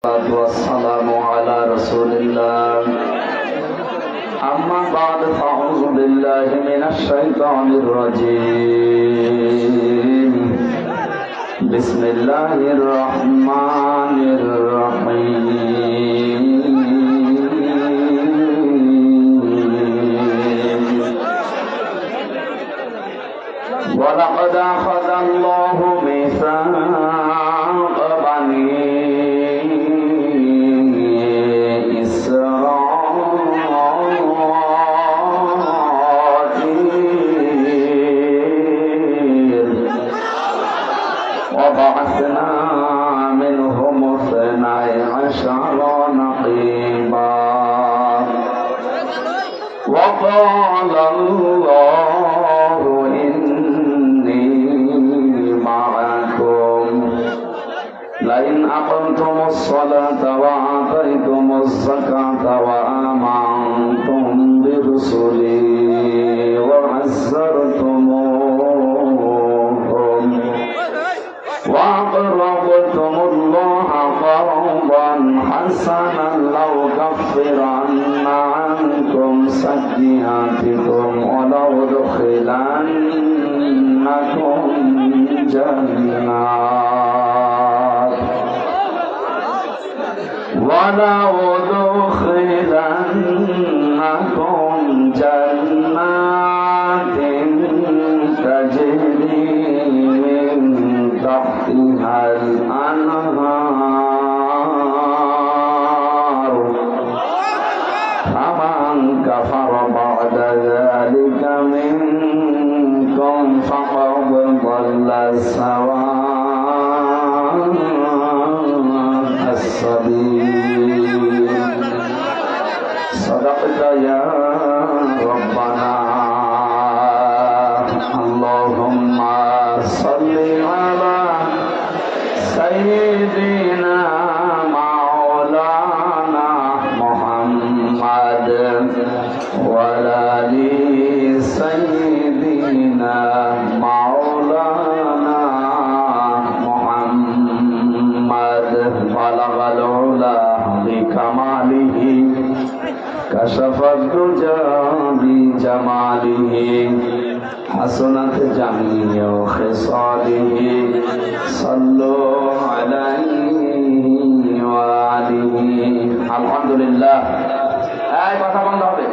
والسلام على رسول الله أما بعد فأعوذ بالله من الشيطان الرجيم بسم الله الرحمن الرحيم ولقد أخذ الله ميثاق بني وبعثنا منهم 12 نقيبا وقال الله إني معكم لئن أقمتم الصلاة وآتيتم الزكاة وآمنتم برسلي وعزرتموهم وأقرضتم الله قرضا حسنا لأكفرن عنكم سيئاتكم ولأدخلنكم جنات تجري من تحتها الأنهار فمن كفر بعد ذلك منكم فقد ضل سواء السبيل صدقت يا ربنا اللهم صل على سيدنا مولانا محمد وعلى آل سيدنا مولانا محمد بلغ العلا بكماله كشف الدجى بجماله حسنت جميع خصاله صلوا عليه وآله الحمد لله এই কথা বন্ধ হবে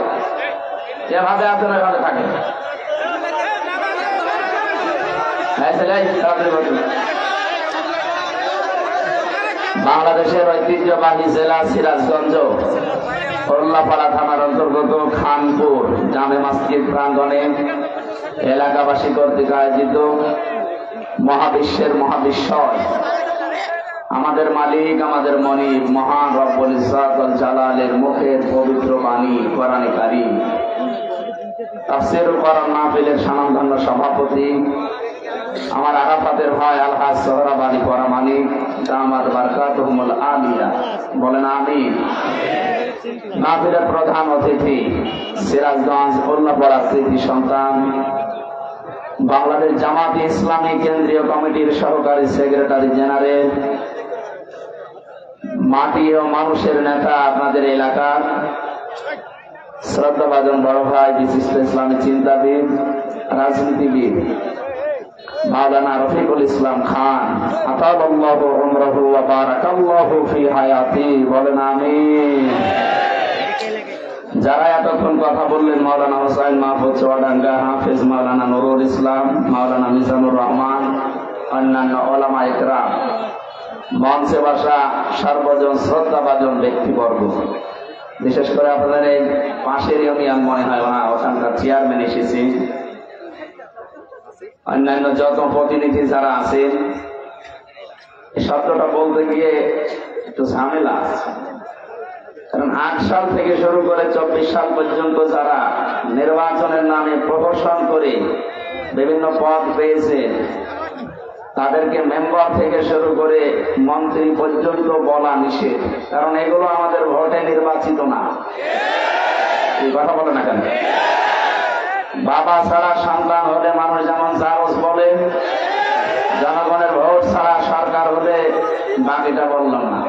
যেভাবে আছেন ওইভাবে থাকে বাংলাদেশের ঐতিহ্যবাহী জেলা সিরাজগঞ্জ উল্লাপাড়া থানার অন্তর্গত খানপুর জামে মসজিদ প্রাঙ্গণে এলাকাবাসী কর্তৃক আয়োজিত মহাবিশ্বের মহাবিশ্বয় আমাদের মালিক আমাদের মনিব মহান রব্বুল ইজ্জত ওয়াল জালালের মুখের পবিত্র বাণী কোরআনে কারীম তাফসীর কোরআন মাহফিলের স্বনামধন্য সভাপতি আমার আরাফাতের ভাই আলহাজ সোহরাব আলী পরামানিক দামাত বারকাতুহুমুল আলিয়া বলেন আমিন। মাহফিলের প্রধান অতিথি সিরাজগঞ্জ উল্লাপাড়া কৃতি সন্তান বাংলাদেশ জামাতে ইসলামী কেন্দ্রীয় কমিটির সহকারী সেক্রেটারি জেনারেল মাটি ও মানুষের নেতা আপনাদের এলাকার শ্রদ্ধাভাজন বড় ভাই বিশিষ্ট ইসলামী চিন্তাবিদ রাজনীতিবিদ মাওলানা রফিকুল ইসলাম খান আতালাল্লাহু উমরাহু ওয়া বারাকাল্লাহু ফি হায়াতি বলেন আমিন। যারা এতক্ষণ কথা বললেন মাওলানা হোসাইন মাহফুজ চুয়াডাঙ্গা হাফেজ মাওলানা নুরুল ইসলাম মাওলানা মিজানুর রহমান অন্যান্য ওলামা ইকরাম মঞ্চে বসা সর্বজন শ্রদ্ধাভাজন ব্যক্তিবর্গ বিশেষ করে আপনাদের এই পাশের ইউনিয়ন মনে হয় ওখানকার চেয়ারম্যান এসেছে অন্যান্য যত প্রতিনিধি যারা আছেন এই শব্দটা বলতে গিয়ে একটু ঝামেলা আছে কারণ 8 সাল থেকে শুরু করে 24 সাল পর্যন্ত যারা নির্বাচনের নামে প্রহসন করে বিভিন্ন পদ পেয়েছে তাদেরকে মেম্বার থেকে শুরু করে মন্ত্রী পর্যন্ত বলা নিষেধ, কারণ এগুলো আমাদের ভোটে নির্বাচিত না। এই কথা বলে না কেন? বাবা ছাড়া সন্তান হলে মানুষ যেমন জারজ বলে, জনগণের ভোট ছাড়া সরকার হলে বাকিটা বললাম না।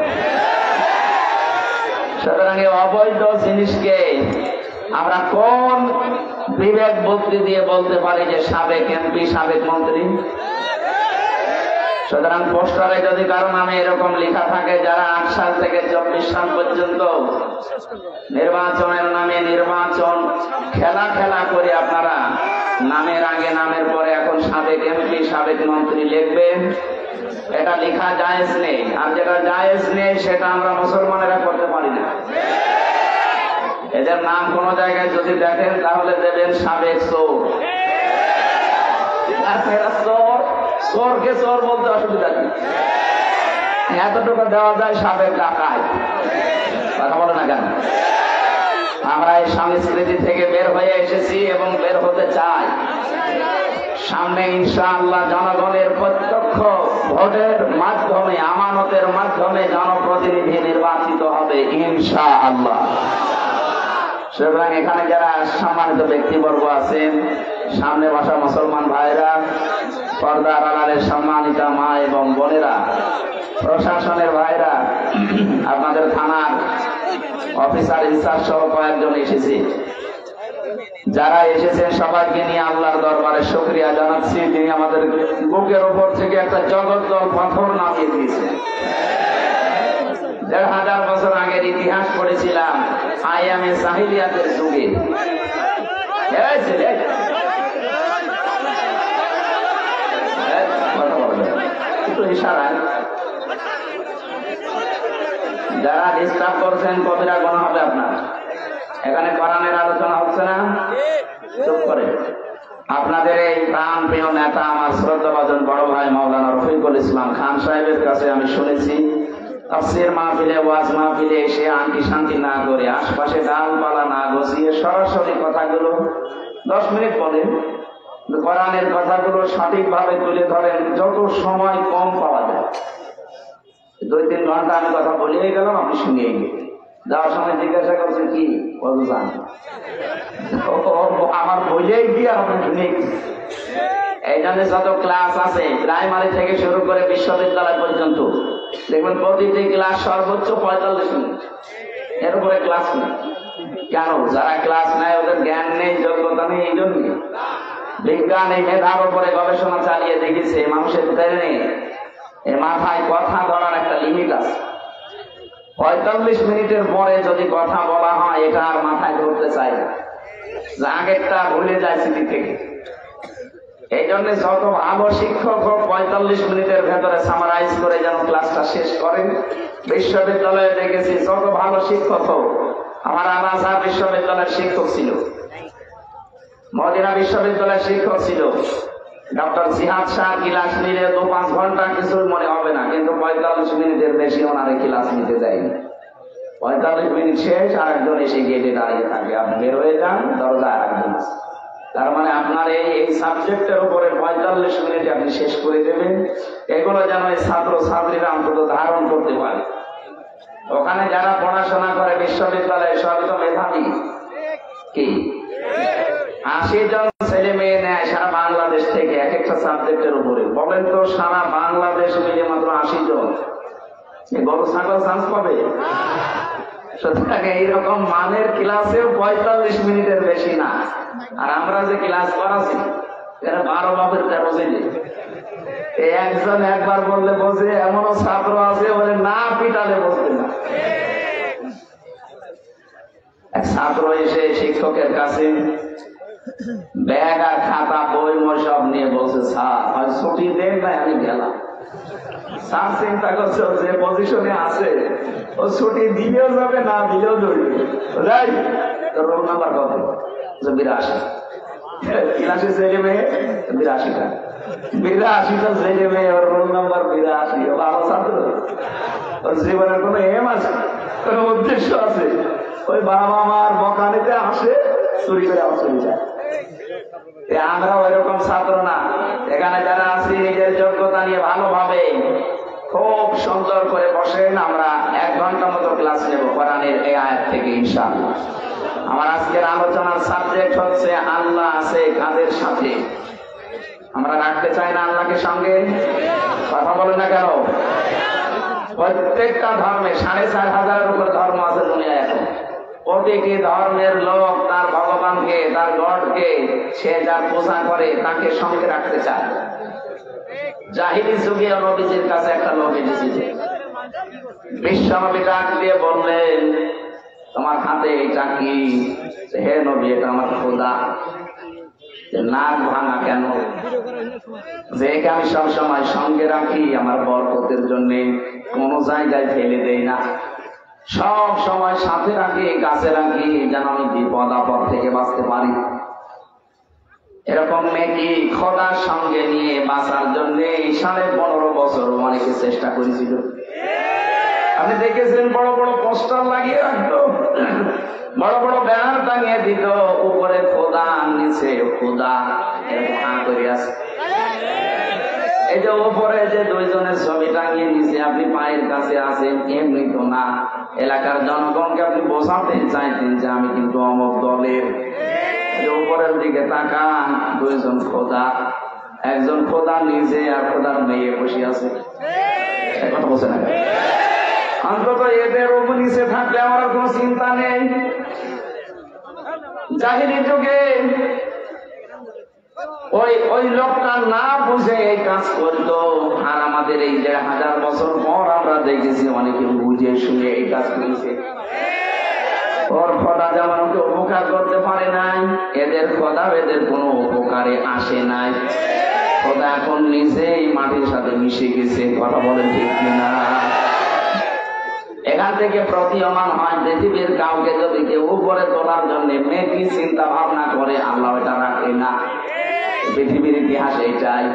সুতরাং এই অবৈধ জিনিসকে আমরা কোন বিবেক বুদ্ধি দিয়ে বলতে পারি যে সাবেক এমপি সাবেক মন্ত্রী? সুতরাং পোস্টারে যদি কারো নামে এরকম লেখা থাকে যারা 8 সাল থেকে 24 সাল পর্যন্ত নির্বাচনের নামে নির্বাচন খেলা করে আপনারা নামের আগে নামের পরে এখন সাবেক এমপি সাবেক মন্ত্রী লিখবেন, এটা লেখা জায়েজ নেই। আর যেটা জায়েজ নেই সেটা আমরা মুসলমানেরা করতে পারি না। এদের নাম কোন জায়গায় যদি দেখেন তাহলে দেবেন সাবেক চোর। চোরকে চোর বলতে অসুবিধা নেই, এতটুকু দেওয়া যায় সাবেক ডাকাত। কথা বলে না কেন? আমরা এই সংস্কৃতি থেকে বের হয়ে এসেছি এবং বের হতে চাই। সামনে ইনশাআল্লাহ জনগণের প্রত্যক্ষ ভোটের মাধ্যমে আমানতের মাধ্যমে জনপ্রতিনিধি নির্বাচিত হবে ইনশাআল্লাহ। সুতরাং এখানে যারা সম্মানিত ব্যক্তিবর্গ আছেন, সামনে বসা মুসলমান ভাইরা, পর্দার আড়ালের সম্মানিতা মা এবং বোনেরা, প্রশাসনের ভাইরা, আপনাদের থানার অফিসার ইনচার্জ সহ কয়েকজন এসেছে। যারা এসেছেন সবাইকে নিয়ে আল্লাহর দরবারে শুকরিয়া জানাচ্ছি। তিনি আমাদের বুকের উপর থেকে একটা জগদ্দল পাথর নামিয়ে দিয়েছেন। ১,৫০০ বছর আগের ইতিহাস পড়েছিলাম আইয়ামে জাহিলিয়াতের যুগে। যারা ডিস্টার্ব করছেন কবিরা গুনাহ হবে আপনার। এখানে কোরআনের আলোচনা হচ্ছে না, চুপ করে। আপনাদের এই প্রাণ প্রিয় নেতা আমার শ্রদ্ধাভাজন বড় ভাই মাওলানা রফিকুল ইসলাম খান সাহেবের কাছে আমি শুনেছি তাফসীর মাহফিলে ওয়াজ মাহফিলে এসে আন্টি শান্তি না করে আশপাশে ডালপালা না গছিয়ে সরাসরি কথাগুলো 10 মিনিট বলেন, কোরআনের কথাগুলো সঠিকভাবে তুলে ধরেন যত সময় কম পাওয়া যায়। 2-3 ঘন্টা আমি কথা বলেই গেলাম, আপনি শুনিয়ে গেলেন। যাওয়ার সময় জিজ্ঞাসা করছেন কি কত জান, আমার বইলেই গিয়ে আপনি শুনিয়ে গেছেন। এই জন্য যত ক্লাস আছে প্রাইমারি থেকে শুরু করে বিশ্ববিদ্যালয় পর্যন্ত দেখবেন প্রতিটি ক্লাস সর্বোচ্চ 45 মিনিট, এর উপরে ক্লাস নেই। কেন? যারা ক্লাস নেয় ওদের জ্ঞান নেই, যোগ্যতা নেই। এই জন্য বিজ্ঞান এই মেধার উপরে গবেষণা চালিয়ে দেখেছে মানুষের ব্রেনে মাথায় কথা ধরার একটা লিমিট আছে। 45 মিনিটের পরে যদি কথা বলা হয় এটা আর মাথায় ধরতে চাই না, আগেরটা ভুলে যায় স্মৃতি থেকে। এই জন্য যত ভালো শিক্ষক হোক 45 মিনিটের ভেতরে সামারাইজ করে যেন ক্লাসটা শেষ করেন। বিশ্ববিদ্যালয়ে দেখেছি যত ভালো শিক্ষক হোক, আমার আল-আজহার বিশ্ববিদ্যালয়ের শিক্ষক ছিল, মদিনা বিশ্ববিদ্যালয়ের শিক্ষক ছিল ডক্টর জিহাদ শাহ, ক্লাস নিলে 2-5 ঘন্টা কিছুই মনে হবে না, কিন্তু 45 মিনিটের বেশি ওনারে ক্লাস নিতে যায়নি। 45 মিনিট শেষ, আর একজন এসে গেটে দাঁড়িয়ে থাকে, আপনি বের হয়ে যান, দরজা আর একজন আছে। তার মানে আপনার এই সাবজেক্টের উপরে 45 মিনিটে আপনি শেষ করে দেবেন। এগুলো যেন এই ছাত্র ছাত্রীরা অন্তত ধারণ করতে পারে। ওখানে যারা পড়াশোনা করে বিশ্ববিদ্যালয়ে সবই তো মেধাবী। কি 80 জন ছেলে মেয়ে নেয় সারা বাংলাদেশ থেকে এক একটা সাবজেক্টের উপরে। বলেন তো সারা বাংলাদেশ মিলে মাত্র 80 জন, বড় ছাগল চান্স পাবে? সুতরাং এইরকম মানের ক্লাসেও 45 মিনিটের বেশি না। আর আমরা যে ক্লাস করাছি এরা 12 বাপের 13 জেনে। একজন একবার বললে বোঝে, এমনও ছাত্র আছে বলে না পিটালে বসবে না। এক ছাত্র এসে শিক্ষকের কাছে ব্যাগ আর খাতা বই সব নিয়ে বলছে, স্যার ছুটি দেন না, আমি গেলাম। স্যার চিন্তা করছে যে পজিশনে আছে ও ছুটি দিলেও যাবে, না দিলেও ধরবে। রোল নাম্বার কত? 82। ক্লাসে ছেলে মেয়ে 82টা, 82টা ছেলে মেয়ে, ওর রোল নাম্বার 82। ও ভালো ছাত্র, ওর জীবনের কোনো এম আছে, কোনো উদ্দেশ্য আছে? ওই বাবা মার বকানিতে আসে, চুরি করে আবার চলে যায়। আমরা ওইরকম ছাত্র না। এখানে যারা আছি নিজের যোগ্যতা নিয়ে ভালোভাবে খুব সুন্দর করে বসেন। আমরা 1 ঘন্টা মতো ক্লাস নেব কোরআনের এই আয়াত থেকে ইনশাআল্লাহ। আমার আজকের আলোচনার সাবজেক্ট হচ্ছে আল্লাহ আছে কাদের সাথে। আমরা রাখতে চাই না আল্লাহকে সঙ্গে? কথা বলেন না কেন? প্রত্যেকটা ধর্মে 4500-এর উপর ধর্ম আছে দুনিয়ায় এখন। প্রতিটি ধর্মের লোক তার ভগবানকে, তার গডকে, সে যার পূজা করে তাকে সঙ্গে রাখতে চায়। জাহিলি যুগে নবীজির কাছে একটা লোক এসেছিল, বিশ্বনবী ডাক দিয়ে বললেন, তোমার হাতে এটা কি? হে নবী, এটা আমার খোদা। নাক ভাঙা কেন? যে একে আমি সবসময় সঙ্গে রাখি আমার বরকতের জন্য, কোন জায়গায় ফেলে দেই না, সব সময় সাথে রাখি, কাছে রাখি, যেন আমি বিপদ আপদ থেকে বাঁচতে পারি। এরকম মেকি খোদার সঙ্গে নিয়ে বাঁচার জন্য 15.5 বছর অনেকে চেষ্টা করেছিল। আপনি দেখেছেন বড় বড় পোস্টার লাগিয়ে রাখতো, বড় বড় ব্যানার টাঙিয়ে দিত, উপরে খোদা, নিচে খোদা, আছে। এই যে উপরে যে দুইজনের ছবি টাঙিয়ে নিচে আপনি পায়ের কাছে আছেন, এমনি তো না, এলাকার জনগণকে আপনি বোঝাতে চাইতেন যে আমি কিন্তু অমুক দলের। উপরের দিকে তাকান, দুইজন খোদা, একজন খোদা নিজে আর খোদার মেয়ে বসে আছে। কথা বলছে না? অন্তত এদের উপর নিচে থাকলে আমার কোনো চিন্তা নেই। জাহিলি যুগে ওই লোকটা না বুঝে এই কাজ করতো, আর আমাদের এই 1500 বছর পর আমরা দেখেছি অনেকে বুঝে শুনে এই কাজ করেছে। ওর খোদা যেমন ওকে উপকার করতে পারে নাই, এদের খোদা এদের কোনো উপকারে আসে নাই। খোদা এখন নিজেই মাটির সাথে মিশে গেছে। কথা বলেন ঠিক কিনা? এখান থেকে প্রতীয়মান হয় পৃথিবীর কাউকে যদি কেউ উপরে তোলার জন্য মেকি চিন্তা ভাবনা করে, আল্লাহ এটা রাখে না। পৃথিবীর ইতিহাস এইটাই।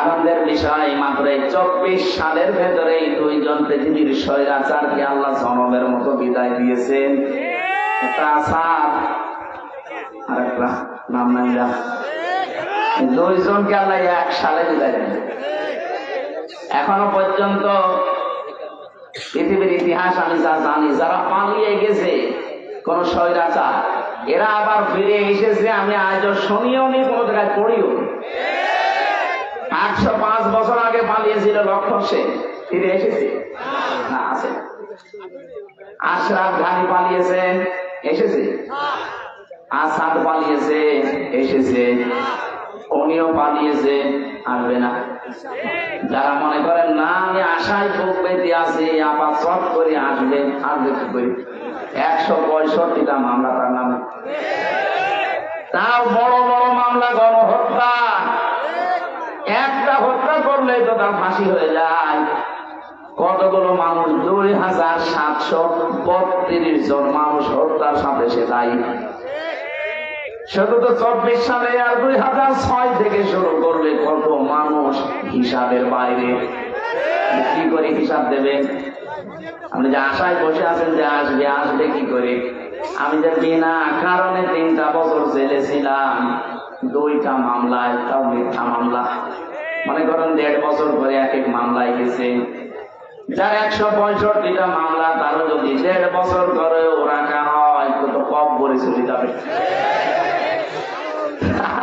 আনন্দের বিষয়, মাত্র 24 সালের ভেতরে দুইজন পৃথিবীর স্বৈরাচারকে আল্লাহ জনমের মতো বিদায় দিয়েছেন। একটা আসাদ আর একটা নাম নাই, দুইজনকে আল্লাহ 1 সালে বিদায় দিয়েছেন। এখনো পর্যন্ত পৃথিবীর ইতিহাস আমি যা জানি, যারা পালিয়ে গেছে কোন স্বৈরাচার, এরা আবার ফিরে এসেছে আমি আজও শুনিও নি, কোন জায়গায় পড়িও। 805 বছর আগে পালিয়েছিল লক্ষণ সেন, ফিরে এসেছে না? আছে। আশরাফ ঘানি পালিয়েছে, এসেছে। আসাদ পালিয়েছে, এসেছে। উনিও পালিয়েছে, আসবে না। যারা মনে করেন না আমি আশায় বুক বেঁধে আছি, আবার চট করে আসবে, আসবে কি করি? 165টা মামলা তার নামে, তাও বড় বড় মামলা, গণহত্যা। একটা হত্যা করলে তো তার ফাঁসি হয়ে যায়। কতগুলো মানুষ? 2732 জন মানুষ হত্যার সাথে সে দায়ী। শুধু তো 24 সালে আর 2006 থেকে শুরু করলে কত মানুষ হিসাবের বাইরে। কি করে হিসাব দেবেন? আপনি যে আশায় বসে আছেন যে আসবে, আসবে কি করে? আমি যে বিনা কারণে 3টা বছর জেলে ছিলাম, 2টা মামলায়, তাও মিথ্যা মামলা। মনে করেন 1.5 বছর করে এক এক মামলায় গেছে। যার 165টা মামলা, তারও যদি 1.5 বছর করে রাখা হয় তো কম করে চলে যাবে।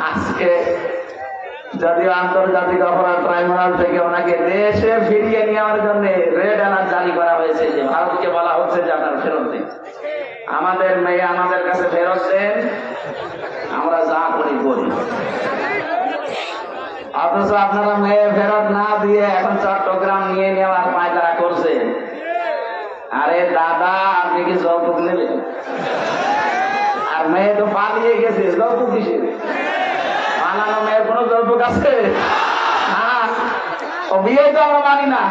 আজকে যদিও আন্তর্জাতিক অপরাধ ট্রাইব্যুনাল থেকে ওনাকে দেশে ফিরিয়ে নেওয়ার জন্য রেড অ্যালার্ট জারি করা হয়েছে, যে ভারতকে বলা হচ্ছে যে আপনার ফেরত দেন, আমাদের মেয়ে আমাদের কাছে ফেরত দেন, আমরা যা করি করি। অথচ আপনারা মেয়ে ফেরত না দিয়ে এখন চট্টগ্রাম নিয়ে নেওয়ার পায়তারা করছে। আরে দাদা, আপনি কি যৌতুক নেবেন? আর মেয়ে তো পালিয়ে গেছে, যৌতুক কিসের? পালানো মেয়ের কোন যৌতুক আছে? ও বিয়ে তো আমরা মানি না,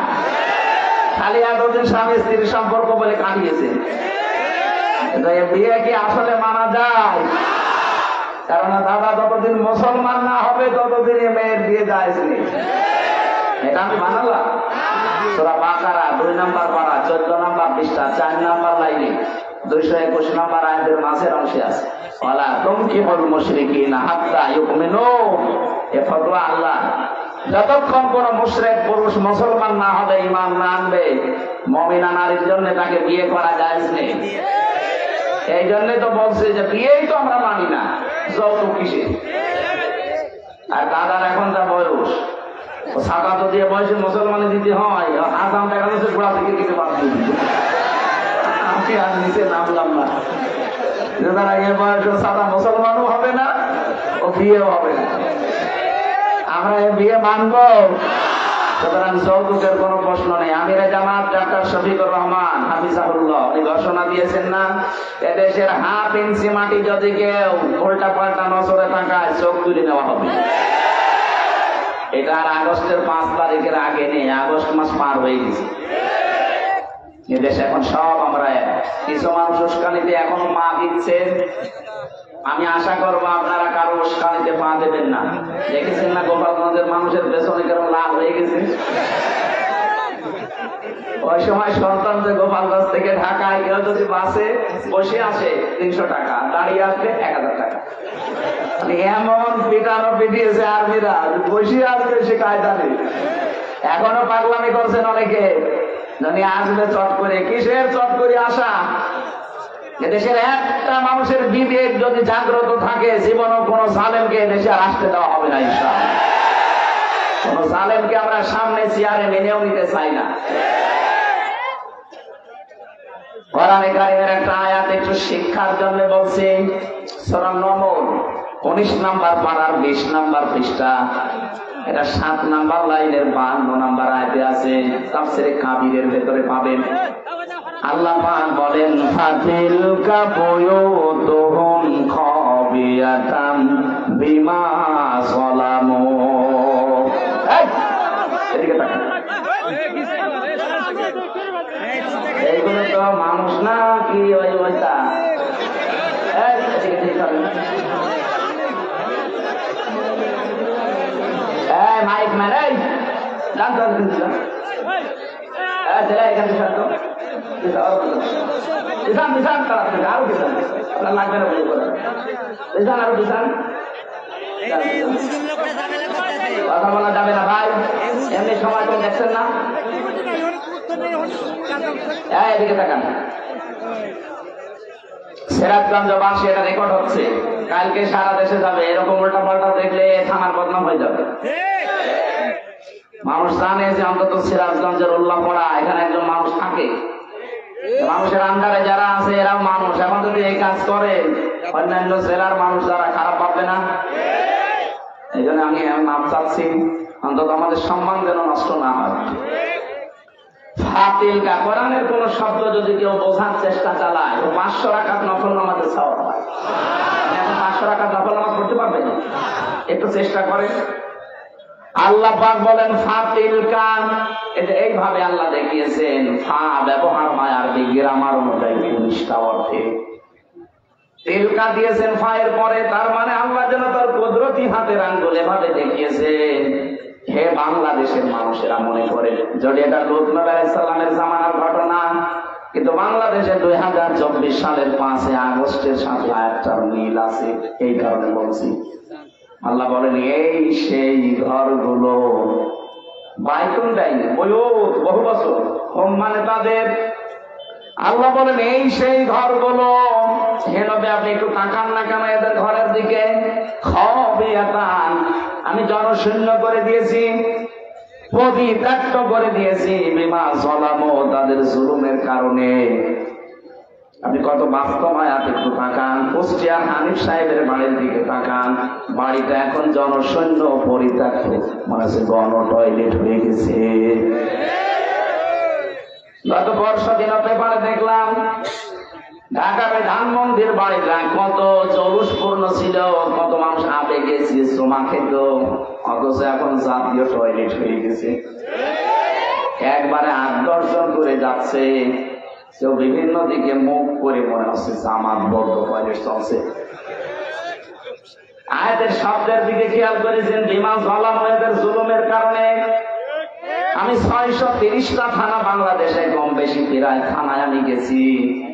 খালি এতদিন স্বামী স্ত্রীর সম্পর্ক বলে কাটিয়েছে। বিয়ে কি আসলে মানা যায়? কারণ দাদা যতদিন মুসলমান না হবে ততদিন মেয়ের বিয়ে যায়। এটা আমি বানালাম। সূরা বাকারা 2 নম্বর পারা 14 নম্বর পৃষ্ঠা 4 নম্বর লাইনে 221 নম্বর আয়াতের মাঝের অংশে আছে, ওয়ালা তুনকিহুল মুশরিকিনা হাত্তা ইউমিনু। এ ফতোয়া আল্লাহ, যতক্ষণ কোন মুশরিক পুরুষ মুসলমান না হবে, ঈমান না আনবে, মুমিনা নারীর জন্য তাকে বিয়ে করা জায়েজ নেই। এই জন্য তো বলছে যে বিয়েই তো আমরা মানি না, যৌতুক কিসের? আর দাদার এখন যা বয়স, ও সাদা তো দিয়ে বয়সে মুসলমানে দিতে হয়, আজাম দেখা যাচ্ছে গোড়া থেকে দিতে পারছি। আমি আর নিচে নামলাম না। তারা এ বয়স সাদা মুসলমানও হবে না, ও বিয়েও হবে না। আমরা এ বিয়ে মানব? সুতরাং যৌতুকের কোনো প্রশ্ন নেই। আমিরে জামাত ডাক্তার শফিকুর রহমান হাফিজাহুল্লাহ উনি ঘোষণা দিয়েছেন না, এদেশের 1/2 ইঞ্চি মাটি যদি কেউ উল্টা পাল্টা নজরে তাকায় চোখ তুলে নেওয়া হবে। এটা আর আগস্টের 5 তারিখের আগে নেই, আগস্ট মাস পার হয়ে গেছে। এদেশে এখন সব আমরা কিছু মানুষ উস্কানিতে এখনো পা দিচ্ছে। আমি আশা করবো আপনারা কারো উস্কানিতে পা দেবেন না। দেখেছেন না গোপালগঞ্জের মানুষের পেছনে কেরম লাল হয়ে গেছে? ওই সময় সন্তানদের গোপালগঞ্জ থেকে ঢাকায় কেউ যদি বাসে বসে আসে 300 টাকা, দাঁড়িয়ে আসবে 1000 টাকা। এমন পিটানো পিটিয়েছে আর্মিরা, বসে আসবে সে কায়দা নেই। এখনো পাগলামি করছেন অনেকে, যদি আসবে চট করে। কিসের চট করে আসা? এদেশের একটা মানুষের বিবেক যদি জাগ্রত থাকে, জীবনও কোন জালেমকে এদেশে আর আসতে দেওয়া হবে না ইনশাআল্লাহ। কোন জালেমকে আমরা সামনে চেয়ারে মেনেও নিতে চাই না। কোরআনে কারিমের একটা আয়াত একটু শিক্ষার জন্য বলছি, সূরা নমল 19 নাম্বার পারার 20 নাম্বার পৃষ্ঠা, এটা 7 নাম্বার লাইনের 52 নাম্বার আয়াতে আছে। তাফসীরে কাবীরের ভেতরে পাবেন। আল্লাহ পাক বলেন, ফাতিলকা বুয়ুতুহুম খাবিয়াতাম বিমা যালামু। এদিকে তাকান। এইগুলো তো মানুষ না কি ওইটা? মাইক মারে জানতো এখানে থাকতো কিষান কিষান আরো কিষান লাগবে না বলে কিষান আরো কিষান কথা বলা যাবে না ভাই, এমনি সময় তো দেখছেন না। এদিকে তাকান। সিরাজগঞ্জবাসী, এটা রেকর্ড হচ্ছে, কালকে সারা দেশে যাবে। এরকম উল্টা পাল্টা দেখলে থানার বদনাম হয়ে যাবে। মানুষ জানে যে অন্তত সিরাজগঞ্জের উল্লাপাড়া এখানে একজন মানুষ থাকে, মানুষের আন্ডারে যারা আছে এরাও মানুষ। এখন যদি এই কাজ করে অন্যান্য জেলার মানুষ যারা খারাপ পাবে না? এই জন্য আমি নাম চাচ্ছি, অন্তত আমাদের সম্মান যেন নষ্ট না হয়। ফাতিলকা, কোরআনের কোন শব্দ যদি কেউ বোঝার চেষ্টা চালায়, 500 রাকাত নফল নামাজের সওয়াব হয়। 500 রাকাত নফল নামাজ পড়তে পারবেন? একটু চেষ্টা করেন। আল্লাহ পাক বলেন ফাতিলকা, এটা এইভাবে আল্লাহ দেখিয়েছেন। ফা ব্যবহার হয় আরবি গ্রামার অনুযায়ী 19টা অর্থে। তিলকা দিয়েছেন ফায়ের পরে, তার মানে আল্লাহ যেন তার কুদরতি হাতের আঙ্গুল এভাবে দেখিয়েছেন। হে বাংলাদেশের মানুষেরা মনে করেন, যদি এটা লূত নবী আলাইহিস সালামের জামানার ঘটনা, কিন্তু বাংলাদেশে 2024 সালের 5 আগস্টের সাথে আয়াতটার মিল আছে। এই কারণে বলছি, আল্লাহ বলেন এই সেই ঘরগুলো, বাইতুন ডাইনে বয়ুত বহু বছর, হোম মানে তাদের। আল্লাহ বলেন এই সেই ঘরগুলো, হে নবী আপনি একটু তাকান না কেন এদের ঘরের দিকে? খাবিয়াতান, আমি জনশূন্য করে দিয়েছি, পরিত্যক্ত করে দিয়েছি, বিমা যালামু, তাদের জুলুমের কারণে। আপনি কত বাস্তব আয়াত একটু তাকান। কুষ্টিয়ার হানিফ সাহেবের বাড়ির দিকে তাকান, বাড়িটা এখন জনশূন্য পরিত্যক্ত, মানে গণ টয়লেট হয়ে গেছে। গত বর্ষা দিন পেপারে দেখলাম ঢাকার ধানমন্দির বাড়িটা কত জৌলুসপূর্ণ ছিল, কত মানুষ আবেগে শ্রমা খেত, অথচ এখন জাতীয় টয়লেট হয়ে গেছে। একবারে 8-10 জন করে যাচ্ছে, কেউ বিভিন্ন দিকে মুখ করে মনে হচ্ছে জামাত বদ্ধ টয়লেট চলছে। আয়াতের শব্দের দিকে খেয়াল করেছেন, বিমা যালামু, এদের জুলুমের কারণে। আমি 630টা থানা বাংলাদেশে কম বেশি প্রায় থানায় আমি গেছি,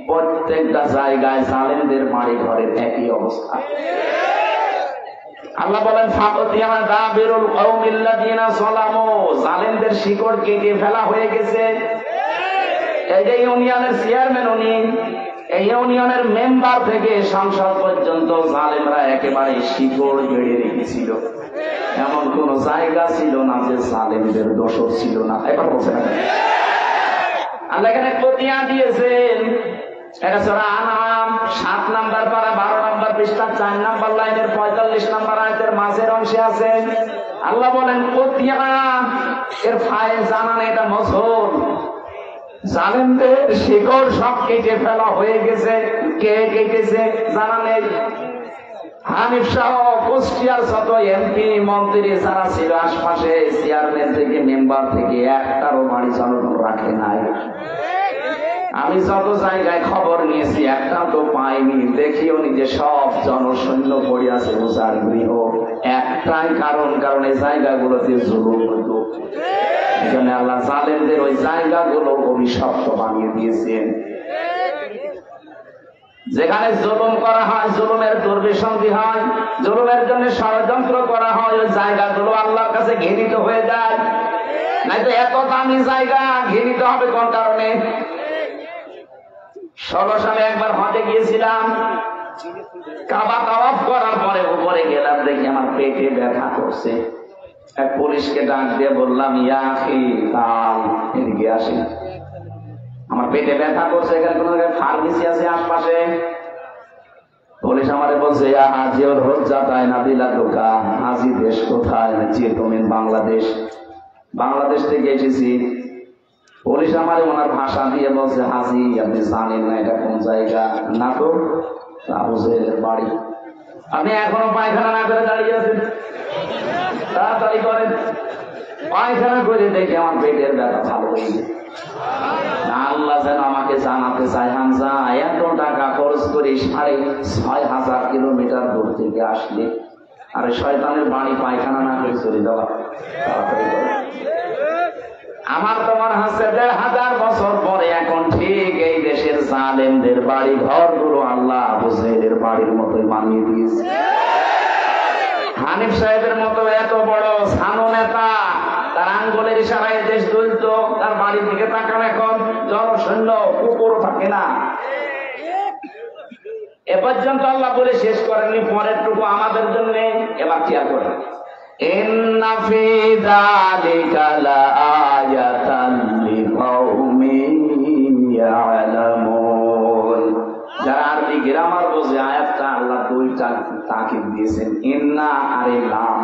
প্রত্যেকটা জায়গায় জালেমদের বাড়ি ঘরের একই অবস্থা। আল্লাহ বলেন ফাকতিয়া দাবিরুল কওমিল্লাযিনা যালামু, জালেমদের শিকড় কেটে ফেলা হয়ে গেছে। এই যে ইউনিয়নের চেয়ারম্যান, উনি এই ইউনিয়নের মেম্বার থেকে সংসদ পর্যন্ত জালেমরা একেবারে শিকড় গেড়ে রেখেছিল। এমন কোন জায়গা ছিল না যে জালেমদের দোষর ছিল না। এবার বলছে না, আল্লাহ এখানে কতিয়া দিয়েছেন, এটা সূরা আনআম 7 নাম্বার পারা 12 নাম্বার পৃষ্ঠা 4 নাম্বার লাইনের 45 নাম্বার আয়াতের মাঝের অংশে আছে। আল্লাহ বলেন কুতিয়া, এর ফাইল জানান, এটা মজহুর। জালেমদের শিকড় সব কেটে ফেলা হয়ে গেছে। কে কেটেছে জানা নেই। হানিফ শাহ, কুষ্টিয়ার যত এমপি মন্ত্রী যারা ছিল আশপাশে, চেয়ারম্যান থেকে মেম্বার থেকে একটারও বাড়ি জনগণ রাখে নাই। আমি যত জায়গায় খবর নিয়েছি একটাও তো পাইনি। দেখিও নি যে সব জনসৈন্য পড়ে আছে উজার গৃহ। একটাই কারণ এই জায়গাগুলোতে জুলুম হতো। এখানে আল্লাহ জালেমদের ওই জায়গাগুলো অভিশপ্ত বানিয়ে দিয়েছেন। যেখানে জুলুম করা হয়, জুলুমের দুর্বিসন্ধি হয়, জুলুমের জন্য ষড়যন্ত্র করা হয়, ওই জায়গাগুলো আল্লাহর কাছে ঘৃণিত হয়ে যায়। নাই তো এত দামি জায়গা ঘৃণিত হবে কোন কারণে? 16 সালে একবার হজে গিয়েছিলাম। কাবা তাওয়াফ করার পরে উপরে গেলাম, দেখি আমার পেটে ব্যথা করছে। এক পুলিশকে ডাক দিয়ে বললাম, ইয়া আখি তাল, এদিকে আসি, আমার পেটে ব্যথা করছে, এখানে কোন ফার্মেসি আছে আশপাশে? পুলিশ আমারে বলছে, হাজি ওর রোজ যাতায় না দিলা দোকা। হাজি দেশ কোথায়? তুমি বাংলাদেশ। বাংলাদেশ থেকে এসেছি। পুলিশ আমারে ওনার ভাষা দিয়ে বলছে, হাজি আপনি জানেন না এটা কোন জায়গা? না তো। আবু জেহেলের বাড়ি। আপনি এখনো পায়খানা না করে দাঁড়িয়ে আছেন? তাড়াতাড়ি করেন। পায়খানা করে দেখে আমার পেটের ব্যথা ভালো হয়ে গেছে। আল্লাহ যেন আমাকে জানাতে চাই, হামজা এত টাকা খরচ করে 6,500 কিলোমিটার দূর থেকে আসলে, আর শয়তানের বাড়ি পায়খানা না করে চলে যাওয়া। তাড়াতাড়ি করে। আমার তোমার হাসে 1,500 বছর পরে এখন ঠিক এই দেশের জালেমদের বাড়ি ঘর গুলো আল্লাহ আবু জেহেলের বাড়ির মতোই বানিয়ে দিয়েছে। হানিফ সাহেবের মতো এত বড় সানো নেতা, তার আঙ্গুলের ইশারায় দেশ দুলত, তার বাড়ির দিকে তাকান, এখন জনসৈন্য কুকুরও থাকে না। এ পর্যন্ত আল্লাহ বলে শেষ করেননি, পরের টুকু আমাদের জন্য। এবার খেয়াল করেন, ইন্না ফি যালিকা লাআয়াতান লিকাউমিন ইয়ালামুন। যারা আরবি গ্রামার বোঝে, আয়াতটা আল্লাহ দুইটা তাকিদ দিয়েছেন, ইন্না আর লাম।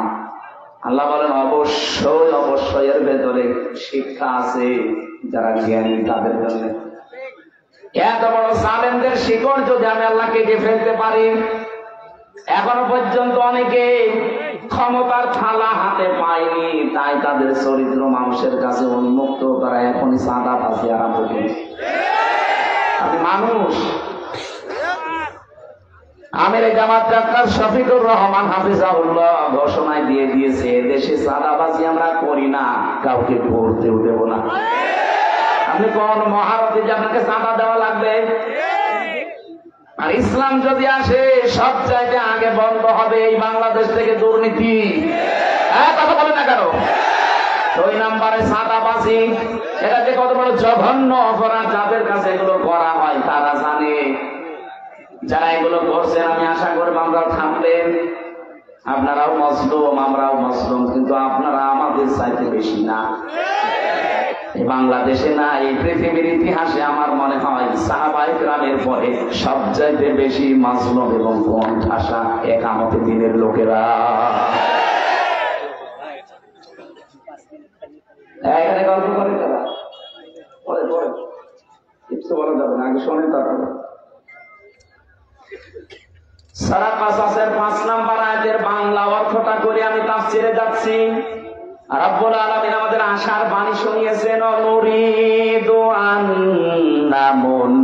আল্লাহ বলেন অবশ্যই অবশ্যই এর ভেতরে শিক্ষা আছে যারা জ্ঞানী তাদের জন্য। এত বড় জালেমদের শিকড় যদি আমি আল্লাহ কেটে ফেলতে পারি, এখনো পর্যন্ত অনেকে ক্ষমতার থালা হাতে পায়নি, তাই তাদের চরিত্র মানুষের কাছে উন্মুক্ত। তারা এখনই সাদা পাশে আরম্ভ করেছে। আপনি মানুষ। আমির জামাত ডাক্তার শফিকুর রহমান হাফিজাহুল্লাহ ঘোষণায় দিয়ে দিয়েছে, দেশে চাঁদাবাজি আমরা করি না, কাউকে করতেও দেব না। আপনি কোন মহারথী যে আপনাকে চাঁদা দেওয়া লাগবে? আর ইসলাম যদি আসে, সব চাইতে আগে বন্ধ হবে এই বাংলাদেশ থেকে দুর্নীতি। কথা বলে না কেন? 2 নম্বরে চাঁদাবাজি। এটা যে কত বড় জঘন্য অপরাধ, যাদের কাছে এগুলো করা হয় তারা জানে। যারা এগুলো করছেন, আমি আশা করব আমরাও থামবেন। আপনারাও মজলুম, আমরাও মজলুম, কিন্তু আপনারা আমাদের চাইতে বেশি না। বাংলাদেশে না, এই পৃথিবীর ইতিহাসে আমার মনে হয় সাহাবায়ে কেরামের পরে সবচাইতে বেশি মাজলুম এবং কোণঠাসা একামতের দিনের লোকেরা। এখানে গল্প করে তারা পরে পরে কিছু বলা যাবে না, আগে শোনেন তারপরে। সূরা কাসাসের 5 নম্বর আয়াতের বাংলা অর্থটা করে আমি তাফসিরে যাচ্ছি। রব্বুল আলামিন আমাদের আশার বাণী শুনিয়েছেন, নুরিদু আন্নামুন্না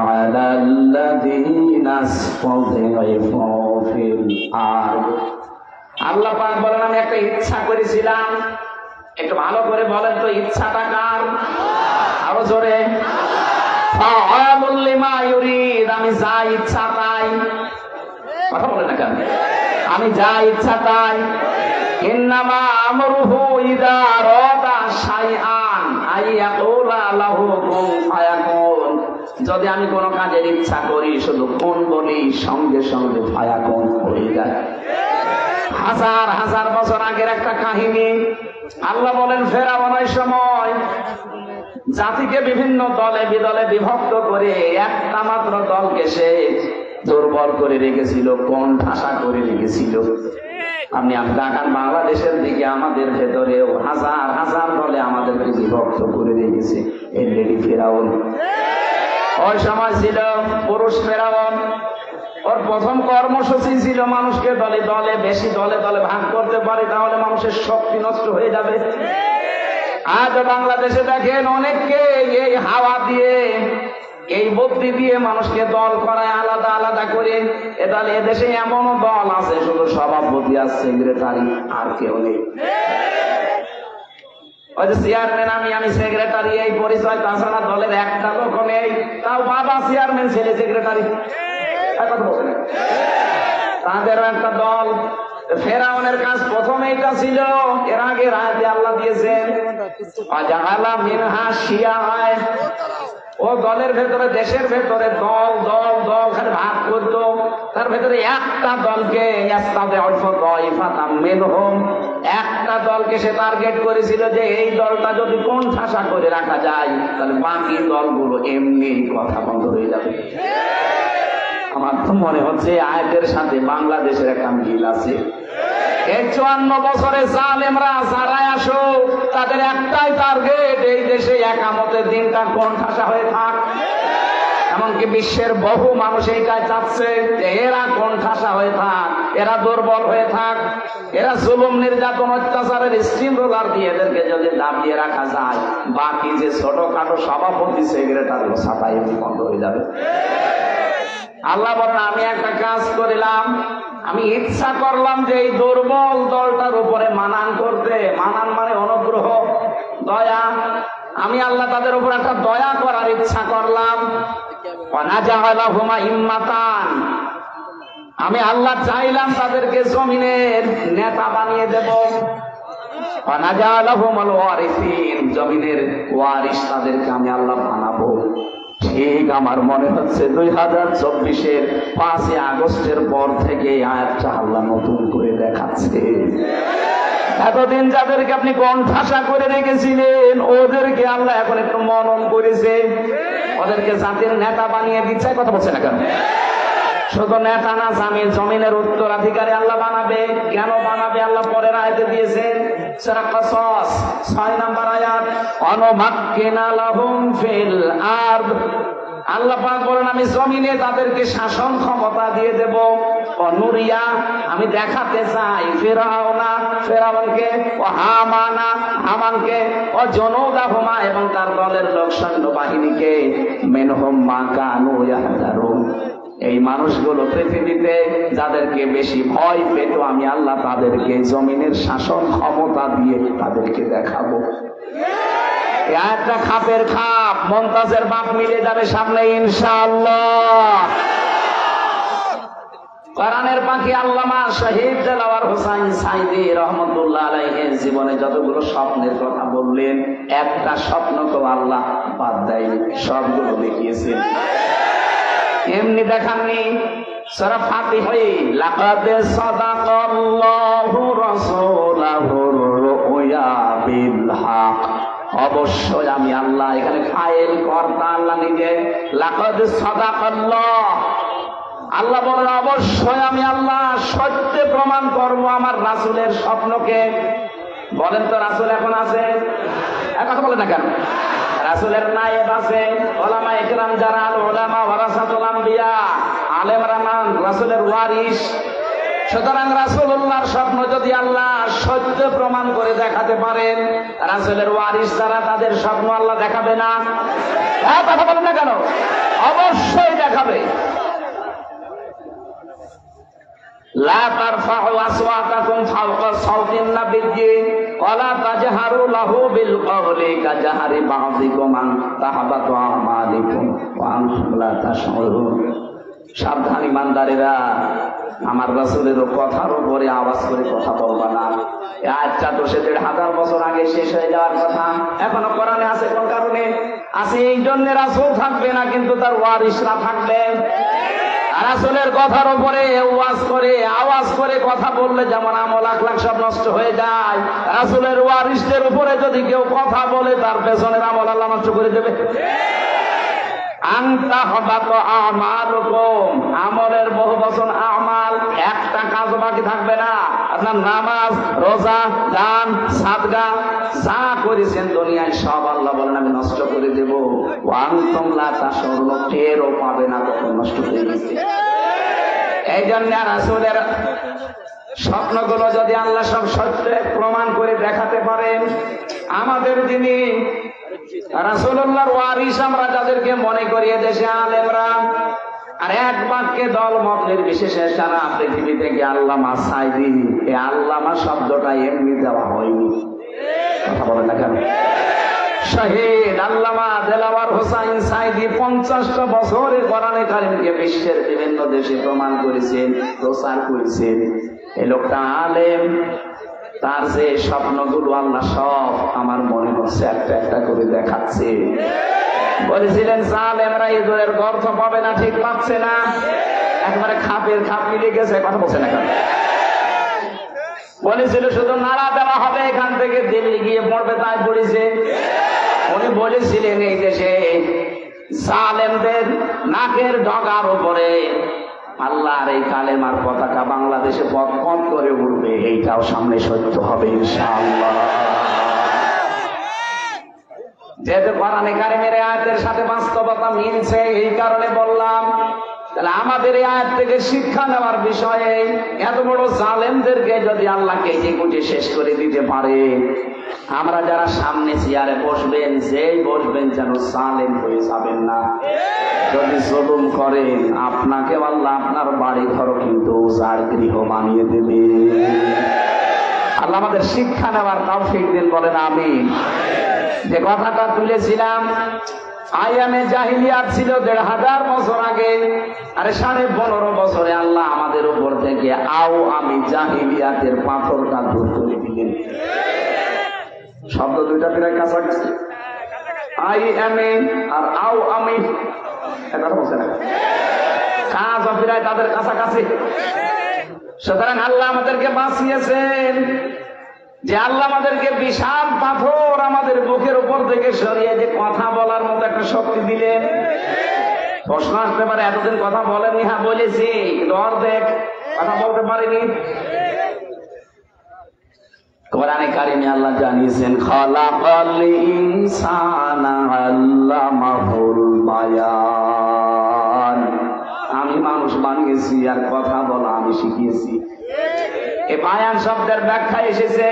আলাল্লাযীনা ইসতাযআফু ফিল আরদ। আল্লাহ পাক বলেন, আমি একটা ইচ্ছা করেছিলাম। একটু ভালো করে বলেন তো, ইচ্ছাটা কার? আরো জোরে। ফাআলুল লিমা ইউরিদ, আমি যা ইচ্ছা তাই। কথা বলেন না কেন? আমি যা ইচ্ছা তাই। ইন্নামা আমরুহু ইযা আরাদা শাইআন আইয়াকুলা লাহু কুন ফায়াকুন। যদি আমি কোনো কাজের ইচ্ছা করি, শুধু কোন বলি, সঙ্গে সঙ্গে ফায়াকুন হয়ে যায়। হাজার হাজার বছর আগের একটা কাহিনী। আল্লাহ বলেন, ফেরাউনের সময় জাতিকে বিভিন্ন দলে বিদলে বিভক্ত করে একটা মাত্র দলকে সে দুর্বল করে রেখেছিল, কোণঠাসা করে রেখেছিল। আপনি দেখান বাংলাদেশের দিকে আমাদের ভেতরেও হাজার হাজার দলে আমাদেরকে বিভক্ত করে রেখেছে। এর লেডি ফেরাউন ওই সময় ছিল পুরুষ ফেরাউন। ওর প্রথম কর্মসূচি ছিল মানুষকে দলে দলে বেশি দলে দলে ভাগ করতে পারে, তাহলে মানুষের শক্তি নষ্ট হয়ে যাবে। আজ বাংলাদেশে দেখেন অনেককে এই হাওয়া দিয়ে এই বুদ্ধি দিয়ে মানুষকে দল করায় আলাদা আলাদা করে। তাহলে এদেশে এমনও দল আছে শুধু সভাপতি আর সেক্রেটারি, আর কেউ নেই। ওই যে চেয়ারম্যান আমি সেক্রেটারি, এই পরিচয়, তাছাড়া দলের একটা লোক নেই। তাও বাবা চেয়ারম্যান, ছেলে সেক্রেটারি, তাদের একটা দল। ফেরাউনের কাজ প্রথম এইটা ছিল। এর আগে রাতে আল্লাহ দিয়েছেন মিনহা শিয়া হয়। ও দলের ভেতরে দেশের ভেতরে দল দল দল খালি ভাগ করতো। তার ভেতরে একটা দলকে একটা দলকে সে টার্গেট করেছিল যে এই দলটা যদি কোণঠাসা করে রাখা যায় তাহলে বাকি দলগুলো এমনি কথা বন্ধ হয়ে যাবে। আমার তো মনে হচ্ছে আয়াতের সাথে বাংলাদেশের একটা মিল আছে। এই 54 বছরে জালেমরা যারাই আসুক তাদের একটাই টার্গেট, এই দেশে একামতের দিনটা কোণঠাসা হয়ে থাক। এমনকি বিশ্বের বহু মানুষ এইটাই চাচ্ছে যে এরা কোণঠাসা হয়ে থাক, এরা দুর্বল হয়ে থাক, এরা জুলুম নির্যাতন অত্যাচারের স্টিম রোলার দিয়ে এদেরকে যদি দাবিয়ে রাখা যায়, বাকি যে ছোটখাটো সভাপতি সেক্রেটারি ছাপাই বন্ধ হয়ে যাবে। আল্লাহ বলেন আমি একটা কাজ করিলাম, আমি ইচ্ছা করলাম যে এই দুর্বল দলটার উপরে মানান করতে। মানান মানে অনুগ্রহ, দয়া। আমি আল্লাহ তাদের উপর একটা দয়া করার ইচ্ছা করলাম। আমি আল্লাহ চাইলাম তাদেরকে জমিনের নেতা বানিয়ে দেব। জমিনের ওয়ারিস তাদেরকে আমি আল্লাহ বানাবো। ঠিক আমার মনে হচ্ছে 2024-এর 5 আগস্টের পর থেকে আয়াতটা আল্লাহ নতুন করে দেখাচ্ছে। এতদিন যাদেরকে আপনি কোণঠাসা করে রেখেছিলেন ওদেরকে আল্লাহ এখন একটু মনন করেছে, ওদেরকে জাতির নেতা বানিয়ে দিচ্ছে। কথা বলছে না কেন? শুধু নেতা না, জমিনের উত্তরাধিকারী আল্লাহ বানাবে। কেন বানাবে আল্লাহ পরের আয়াতে দিয়েছেন, সূরা কসস 6 নম্বর আয়াত, অনুমাক্কিনা লাহুম ফিল আরদ। আল্লাহ পাক বলেন আমি জমিনে তাদেরকে শাসন ক্ষমতা দিয়ে দেব। অনুরিয়া, আমি দেখাতে চাই ফেরাউনকে, ও হামানকে, ও জনউদাহুমা এবং তার দলের লোক সৈন্য বাহিনীকে, মিনহুম মা কানু ইয়াহদারুন। এই মানুষগুলো পৃথিবীতে যাদেরকে বেশি ভয় পেত আমি আল্লাহ তাদেরকে জমিনের শাসন ক্ষমতা দিয়ে তাদেরকে দেখাবো। একটা খাপের খাপ, মমতাজের বাপ মিলে যাবে সামনে ইনশাআল্লাহ। কোরআনের পাখি আল্লামা শহীদ দেলাওয়ার হোসাইন সাইদি রহমতুল্লাহ আলাইহির জীবনে যতগুলো স্বপ্নের কথা বললেন, একটা স্বপ্ন তো আল্লাহ বাদ দেয়নি, সবগুলো দেখিয়েছেন। এমনি দেখাননি। সূরা ফাতিহা, লাকাদ সাদাকাল্লাহু রাসূলাহুর রুয়া বিল হক। অবশ্যই আমি আল্লাহ, এখানে ফাইল কর্তা আল্লাহ নিজে। লাকাদ সাদাকাল্লাহ, আল্লাহ বলেন অবশ্যই আমি আল্লাহ সত্যে প্রমাণ করব আমার রাসূলের স্বপ্নকে। বলেন তো রাসূল এখন আছে? কথা বলে না কেন? রাসূলের নায়েব আছে, উলামা ইকরাম যারা, আল উলামা ওয়ারাসাতুল আম্বিয়া, আলেমরা মান রাসূলের ওয়ারিস। সুতরাং রাসূলুল্লাহর স্বপ্ন যদি আল্লাহ সত্য প্রমাণ করে দেখাতে পারেন, রাসূলের ওয়ারিস যারা তাদের স্বপ্ন আল্লাহ দেখাবে না? কথা বলেন না কেন? অবশ্যই দেখাবে। লা তারফাউ আসওয়াতাকুম ফাওকা সাওতিন নাবিয়্যি ওয়া লা তাজহারু লাহু বিল কওলি কাজহারি বা'যিকুম আন তাহবাতু আমালিকুম ওয়া আনতুম লা তাশউরুন। সাবধান ইমানদারেরা, আমার রাসূলের কথার উপরে আওয়াজ করে কথা বলবা না। এই আয়াতটা তো 1000 বছর আগে শেষ হয়ে যাওয়ার কথা, এখনো কোরআনে আছে। কোন কারণে আছে? এই জন্য রাসূল থাকবে না, কিন্তু তার ওয়ারিসরা থাকবে। রাসূলের কথার উপরে ওয়াজ করে আওয়াজ করে কথা বললে যেমন আমল আখলাক সব নষ্ট হয়ে যায়, রাসূলের ওয়ারিসদের উপরে যদি কেউ কথা বলে তার পেছনের আমল আল্লাহ নষ্ট করে দেবে। আনতা হবাত আমালুকুম, আমলের বহু বচন আমাল, একটা কাজ বাকি থাকবে না। আপনার নামাজ, রোজা, দান, সাদকা যা করেছেন দুনিয়ায় সব আল্লাহ বলেন আমি নষ্ট করে দেব। ওয়ান্তুম লা তাশউরুন, টেরও পাবে না কখন নষ্ট হয়ে গেছে। এই জন্য রাসূলের স্বপ্নগুলো যদি আল্লাহ সব সত্য প্রমাণ করে দেখাতে পারেন, আমাদের যিনি রাসূলুল্লাহর ওয়ারিস আমরা যাদেরকে মনে করি দেশে আলেমরা, আর এক বাক্যে দল মত নির্বিশেষে সারা পৃথিবী থেকে আল্লামা সাইদি, এই আল্লামা শব্দটা এমনি দেওয়া হয়নি, কথা বলেন না কেন? শহীদ আল্লামা দেলাওয়ার হোসাইন সাইদি 50টা বছরের কোরআনে কারিমকে বিশ্বের বিভিন্ন দেশে প্রমাণ করেছেন, প্রচার করেছেন। এই লোকটা আলেম, তার যে স্বপ্নগুলো আল্লাহ সব আমার মনে হচ্ছে একটা একটা করে দেখাচ্ছে। বলেছিলেন জালেমরা ইঁদুরের গর্ত পাবে না, ঠিক পাচ্ছে না, একবারে খাপের খাপ মিলে গেছে, কথা বলছে না কেন? বলেছিল শুধু নাড়া দেওয়া হবে, এখান থেকে দিল্লি গিয়ে পড়বে, তাই পড়েছে। উনি বলেছিলেন এই দেশে জালেমদের নাকের ডগার উপরে আল্লাহর এই কালেমার পতাকা বাংলাদেশে পথ পথ করে উঠবে, এইটাও সামনে সত্য হবে ইনশাআল্লাহ। যেহেতু কোরআনে কারিমের আয়াতের সাথে বাস্তবতা মিলছে, এই কারণে বললাম। তাহলে আমাদের এই আয়াত থেকে শিক্ষা নেওয়ার বিষয়ে, এত বড় জালেমদেরকে যদি আল্লাহ কেটে কুটে শেষ করে দিতে পারে, আমরা যারা সামনে চেয়ারে বসবেন, যেই বসবেন যেন জালেম হয়ে যাবেন না। যদি জুলুম করেন আপনাকে আল্লাহ আপনার বাড়ি ঘর কিন্তু উজাড় গৃহ বানিয়ে দেবে। আল্লাহ আমাদের শিক্ষা নেওয়ার তৌফিক দিন, বলেন আমিন। যে কথাটা তুলেছিলাম, আয়ামে জাহিলিয়াত ছিল 1500 বছর আগে, আরে 15.5 বছরে আল্লাহ আমাদের উপর থেকে আও আমি জাহিলিয়াতের পাথরটা দূর করে দিলেন। শব্দ দুইটা প্রায় কাছাকাছি, আই এমে আর আও আমি, কথা বলছে না, কাজ প্রায় তাদের কাছাকাছি। সুতরাং আল্লাহ আমাদেরকে বাঁচিয়েছেন, যে আল্লাহ আমাদেরকে বিশাল পাথর আমাদের বুকের উপর থেকে সরিয়ে যে কথা বলার মতো একটা শক্তি দিলেন। প্রশ্ন আসতে পারে এতদিন কথা বলেননি, হ্যাঁ বলেছি, কিন্তু অর্ধেক কথা বলতে পারিনি। কোরআনে কারিমে আল্লাহ জানিয়েছেন খালাকাল ইনসানা আল্লামাহুল বায়ান, আমি মানুষ বানিয়েছি আর কথা বলা আমি শিখিয়েছি। এই বায়ান শব্দের ব্যাখ্যা এসেছে,